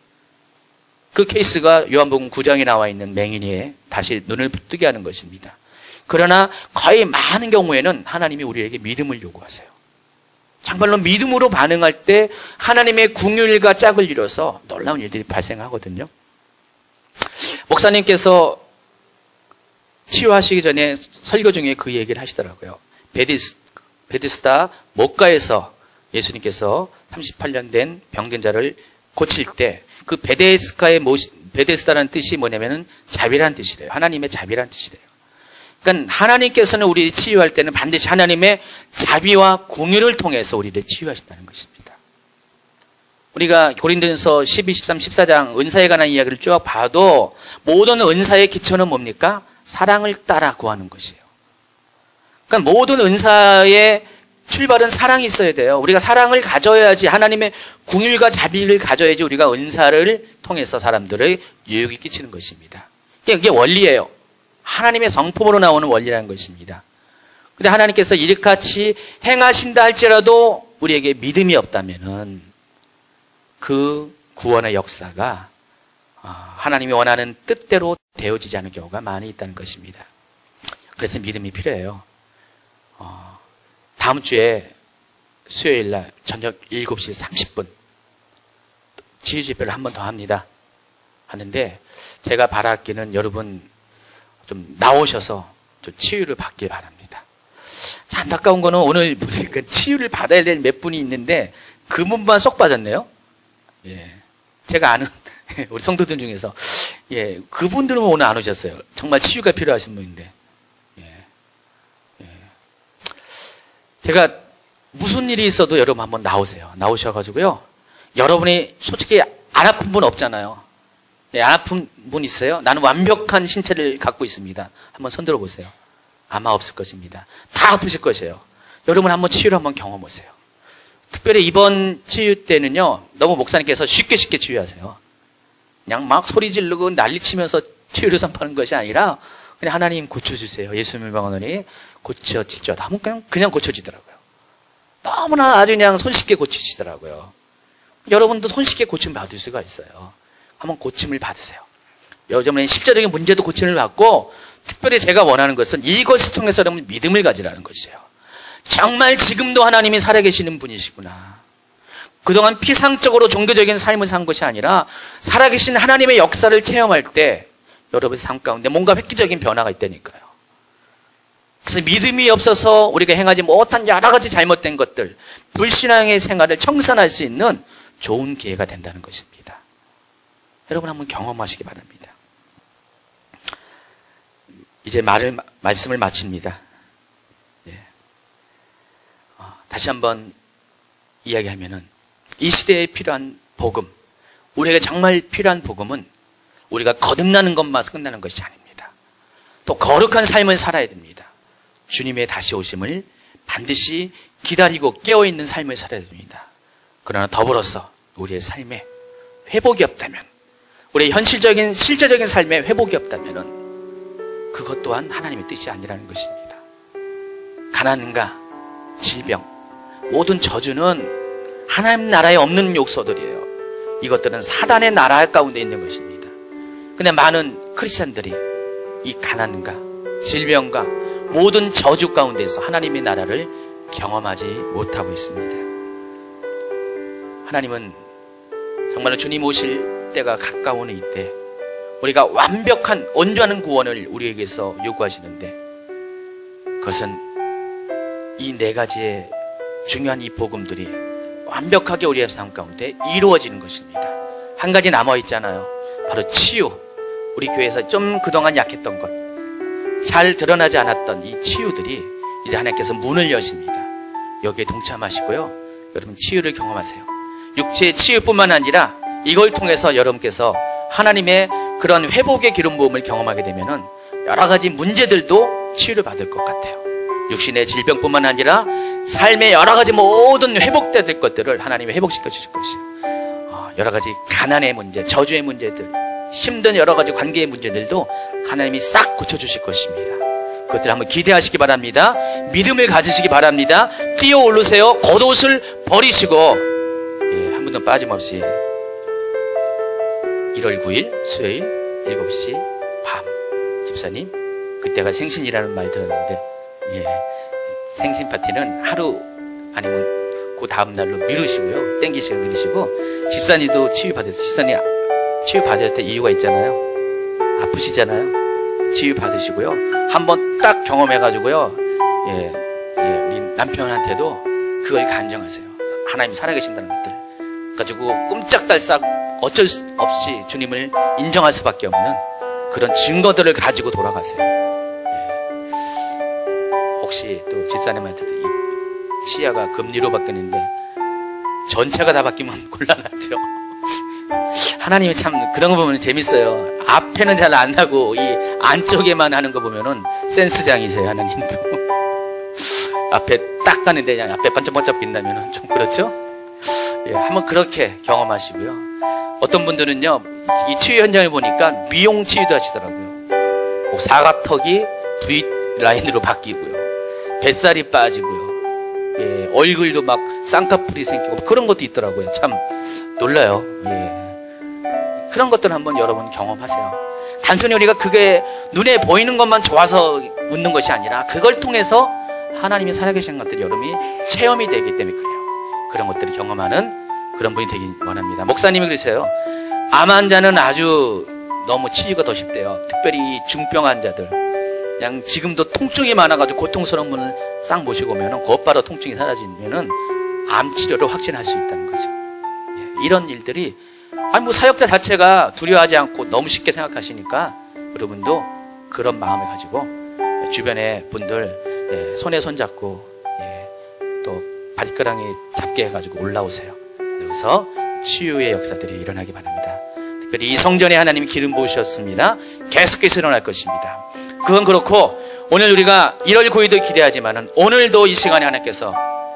그 케이스가 요한복음 9장에 나와 있는 맹인이에 다시 눈을 뜨게 하는 것입니다. 그러나 거의 많은 경우에는 하나님이 우리에게 믿음을 요구하세요. 정말로 믿음으로 반응할 때 하나님의 긍휼과 짝을 이뤄서 놀라운 일들이 발생하거든요. 목사님께서 치유하시기 전에 설교 중에 그 얘기를 하시더라고요. 베데스다 목가에서 예수님께서 38년 된 병든 자를 고칠 때, 그 베데스다라는 뜻이 뭐냐면은 자비라는 뜻이래요. 하나님의 자비라는 뜻이래요. 그러니까 하나님께서는 우리 치유할 때는 반드시 하나님의 자비와 긍휼을 통해서 우리를 치유하신다는 것입니다. 우리가 고린도전서 12, 13, 14장 은사에 관한 이야기를 쭉 봐도 모든 은사의 기초는 뭡니까? 사랑을 따라 구하는 것이에요. 그러니까 모든 은사의 출발은 사랑이 있어야 돼요. 우리가 사랑을 가져야지, 하나님의 긍휼과 자비를 가져야지 우리가 은사를 통해서 사람들의 유익이 끼치는 것입니다. 이게 원리예요. 하나님의 성품으로 나오는 원리라는 것입니다. 그런데 하나님께서 이같이 행하신다 할지라도 우리에게 믿음이 없다면은 그 구원의 역사가 하나님이 원하는 뜻대로 되어지지 않은 경우가 많이 있다는 것입니다. 그래서 믿음이 필요해요. 다음 주에 수요일 날 저녁 7시 30분 치유 집회를 한 번 더 하는데 제가 바라기는 여러분 좀 나오셔서 좀 치유를 받길 바랍니다. 자, 안타까운 거는 오늘 보니까 치유를 받아야 될 몇 분이 있는데 그 분만 쏙 빠졌네요. 예, 제가 아는 우리 성도들 중에서 그분들은 오늘 안 오셨어요. 정말 치유가 필요하신 분인데. 제가 무슨 일이 있어도 여러분 한번 나오세요. 나오셔가지고요. 여러분이 솔직히 안 아픈 분 없잖아요. 안 아픈 분 있어요? 나는 완벽한 신체를 갖고 있습니다. 한번 손 들어보세요. 아마 없을 것입니다. 다 아프실 것이에요. 여러분 한번 치유를 한번 경험하세요. 특별히 이번 치유 때는요, 너무 목사님께서 쉽게 치유하세요. 그냥 막 소리 지르고 난리치면서 치유를 선포하는 것이 아니라 그냥 하나님 고쳐주세요. 예수님의 병원이 고쳐지죠. 그냥 고쳐지더라고요. 너무나 아주 그냥 손쉽게 고치시더라고요. 여러분도 손쉽게 고침 받을 수가 있어요. 한번 고침을 받으세요. 요즘에는 실제적인 문제도 고침을 받고, 특별히 제가 원하는 것은 이것을 통해서 여러분 믿음을 가지라는 것이에요. 정말 지금도 하나님이 살아계시는 분이시구나. 그동안 피상적으로 종교적인 삶을 산 것이 아니라 살아계신 하나님의 역사를 체험할 때 여러분의 삶 가운데 뭔가 획기적인 변화가 있다니까요. 그래서 믿음이 없어서 우리가 행하지 못한 여러 가지 잘못된 것들, 불신앙의 생활을 청산할 수 있는 좋은 기회가 된다는 것입니다. 여러분 한번 경험하시기 바랍니다. 이제 말씀을 마칩니다. 예. 다시 한번 이야기하면은 이 시대에 필요한 복음, 우리에게 정말 필요한 복음은 우리가 거듭나는 것만 끝나는 것이 아닙니다. 또 거룩한 삶을 살아야 됩니다. 주님의 다시 오심을 반드시 기다리고 깨어있는 삶을 살아야 됩니다. 그러나 더불어서 우리의 삶에 회복이 없다면, 우리의 현실적인 실제적인 삶에 회복이 없다면 그것 또한 하나님의 뜻이 아니라는 것입니다. 가난과 질병, 모든 저주는 하나님 나라에 없는 요소들이에요. 이것들은 사단의 나라 가운데 있는 것입니다. 근데 많은 크리스찬들이 이 가난과 질병과 모든 저주 가운데서 하나님의 나라를 경험하지 못하고 있습니다. 하나님은 정말로 주님 오실 때가 가까운 이때 우리가 완벽한 온전한 구원을 우리에게서 요구하시는데, 그것은 이 네 가지의 중요한 이 복음들이 완벽하게 우리의 삶 가운데 이루어지는 것입니다. 한 가지 남아있잖아요. 바로 치유. 우리 교회에서 좀 그동안 약했던 것, 잘 드러나지 않았던 이 치유들이 이제 하나님께서 문을 여십니다. 여기에 동참하시고요, 여러분 치유를 경험하세요. 육체의 치유뿐만 아니라 이걸 통해서 여러분께서 하나님의 그런 회복의 기름 부음을 경험하게 되면은 여러 가지 문제들도 치유를 받을 것 같아요. 육신의 질병뿐만 아니라 삶의 여러 가지 모든 회복될 것들을 하나님이 회복시켜 주실 것이에요. 여러 가지 가난의 문제, 저주의 문제들, 힘든 여러 가지 관계의 문제들도 하나님이 싹 고쳐주실 것입니다. 그것들 한번 기대하시기 바랍니다. 믿음을 가지시기 바랍니다. 뛰어 오르세요. 겉옷을 버리시고, 한 분도 빠짐없이 1월 9일 수요일 7시 밤, 집사님 그때가 생신이라는 말 들었는데, 생신 파티는 하루 아니면 그 다음날로 미루시고요, 땡기시고 미루시고, 집사님도 치유받으세요. 집사님 치유받을 때 이유가 있잖아요. 아프시잖아요. 치유받으시고요, 한번 딱 경험해가지고요, 우리 남편한테도 그걸 간증하세요. 하나님 살아계신다는 것들 가지고 꼼짝달싹 어쩔 수 없이 주님을 인정할 수밖에 없는 그런 증거들을 가지고 돌아가세요. 혹시 또 집사님한테도 이 치아가 금리로 바뀌는데 전체가 다 바뀌면 곤란하죠. 하나님이 참 그런 거 보면 재밌어요. 앞에는 잘 안 나고 이 안쪽에만 하는 거 보면은 센스장이세요, 하나님도. 앞에 딱 가는데 그냥 앞에 반짝반짝 빛나면은 좀 그렇죠? 한번 그렇게 경험하시고요. 어떤 분들은요, 이 치유 현장을 보니까 미용 치유도 하시더라고요. 사각턱이 V 라인으로 바뀌고요, 뱃살이 빠지고요, 얼굴도 막 쌍꺼풀이 생기고 그런 것도 있더라고요. 참 놀라요. 그런 것들 한번 여러분 경험하세요. 단순히 우리가 그게 눈에 보이는 것만 좋아서 웃는 것이 아니라 그걸 통해서 하나님이 살아계신 것들이 여러분이 체험이 되기 때문에 그래요. 그런 것들을 경험하는 그런 분이 되길 원합니다. 목사님이 그러세요. 암 환자는 아주 너무 치유가 더 쉽대요. 특별히 중병 환자들, 그냥 지금도 통증이 많아가지고 고통스러운 분을 싹 모시고 오면은 곧바로 통증이 사라지면은 암 치료를 확신할 수 있다는 거죠. 이런 일들이, 사역자 자체가 두려워하지 않고 너무 쉽게 생각하시니까 여러분도 그런 마음을 가지고 주변의 분들 손에 손잡고 또 발가락에 잡게 해가지고 올라오세요. 여기서 치유의 역사들이 일어나기 바랍니다. 특별히 이 성전에 하나님이 기름 부으셨습니다. 계속해서 일어날 것입니다. 그건 그렇고, 오늘 우리가 1월 9일도 기대하지만은 오늘도 이 시간에 하나님께서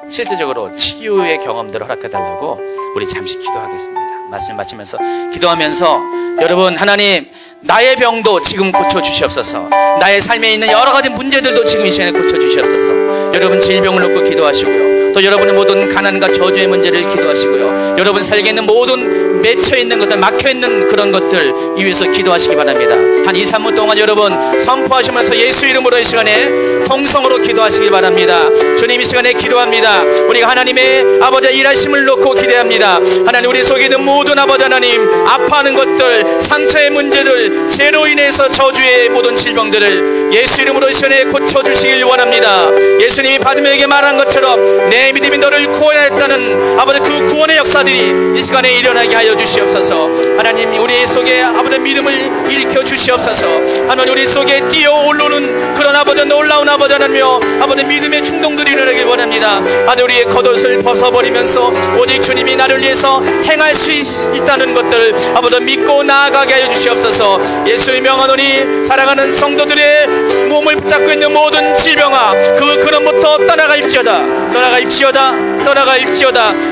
실질적으로 치유의 경험들을 허락해달라고 우리 잠시 기도하겠습니다. 말씀 마치면서 기도하면서, 여러분, 하나님 나의 병도 지금 고쳐주시옵소서. 나의 삶에 있는 여러 가지 문제들도 지금 이 시간에 고쳐주시옵소서. 여러분 질병을 놓고 기도하시고요, 또 여러분의 모든 가난과 저주의 문제를 기도하시고요, 여러분 살게 있는 모든 맺혀있는 것들, 막혀있는 그런 것들 이 위해서 기도하시기 바랍니다. 한 2, 3분 동안 여러분 선포하시면서 예수 이름으로 이 시간에 통성으로 기도하시기 바랍니다. 주님, 이 시간에 기도합니다. 우리가 하나님의 아버지 일하심을 놓고 기대합니다. 하나님, 우리 속에 있는 모든 아버지 하나님, 아파하는 것들, 상처의 문제들, 죄로 인해서 저주의 모든 질병들을 예수 이름으로 이 시간에 고쳐주시길 원합니다. 예수님이 바디메에게 말한 것처럼 내 믿음이 너를 구원했다는 아버지 그 구원의 역사들이 이 시간에 일어나게 하여 하여 주시옵소서. 하나님 우리 속에 아버지 믿음을 일으켜 주시옵소서. 하나님 우리 속에 뛰어오르는 그런 아버지 놀라운 아버지 하나님여 아버지 믿음의 충동들이 일어나길 원합니다. 하나님 우리의 겉옷을 벗어버리면서 오직 주님이 나를 위해서 행할 수 있다는 것들 아버지 믿고 나아가게 하여 주시옵소서. 예수의 명하노니 사랑하는 성도들의 몸을 붙잡고 있는 모든 질병아 그 근원부터 떠나갈지어다.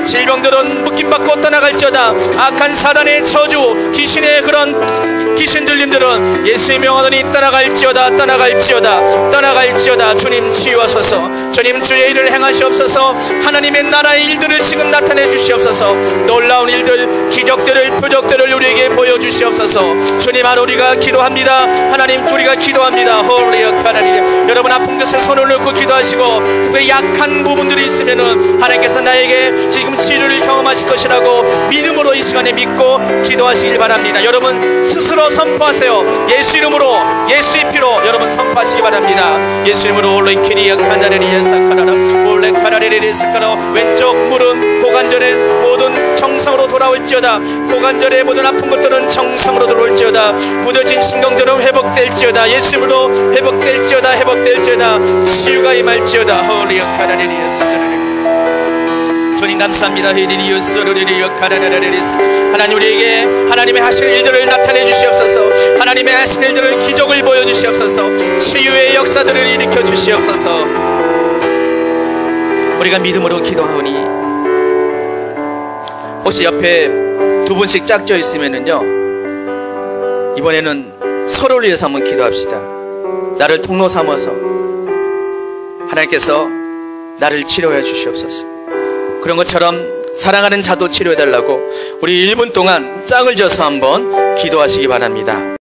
질병들은 묶임받고 떠나갈지어다. 악한 사단의 저주 귀신의 그런 귀신 들림들은 예수의 명하노니 떠나갈지어다. 주님 치유하소서. 주님 주의 일을 행하시옵소서. 하나님의 나라의 일들을 지금 나타내 주시옵소서. 놀라운 일들 기적들을 표적들을 우리에게 보여주시옵소서. 주님 안 우리가 기도합니다. 하나님 우리가 기도합니다. 여러분 아픈 곳에 손을 놓고 기도하시고 특별히 약한 부분들이 있으면은 하나님께서 나에게 지금 치료를 경험하실 것이라고 믿음으로 이 시간에 믿고 기도하시길 바랍니다. 여러분 스스로 선포하세요. 예수 이름으로 예수의 피로 여러분 선포하시기 바랍니다. 예수 이름으로 올레키리아 카나레리아 사카라라 올레카라레리아 사카라 왼쪽 무릎 고관절의 모든 정상으로 돌아올지어다. 고관절의 모든 아픈 것들은 정상으로 돌아올지어다. 무뎌진 신경들은 회복될지어다. 예수 이름으로 회복될지어다. 치유가 임할지어다. 홀리아 카라레리아 사카라라 주님 감사합니다. 하나님 우리에게 하나님의 하실 일들을 나타내 주시옵소서. 하나님의 하실 일들을 기적을 보여주시옵소서. 치유의 역사들을 일으켜 주시옵소서. 우리가 믿음으로 기도하오니 혹시 옆에 두 분씩 짝져 있으면은요 이번에는 서로를 위해서 한번 기도합시다. 나를 통로 삼아서 하나님께서 나를 치료해 주시옵소서. 그런 것처럼 사랑하는 자도 치료해달라고 우리 1분 동안 짝을 져서 한번 기도하시기 바랍니다.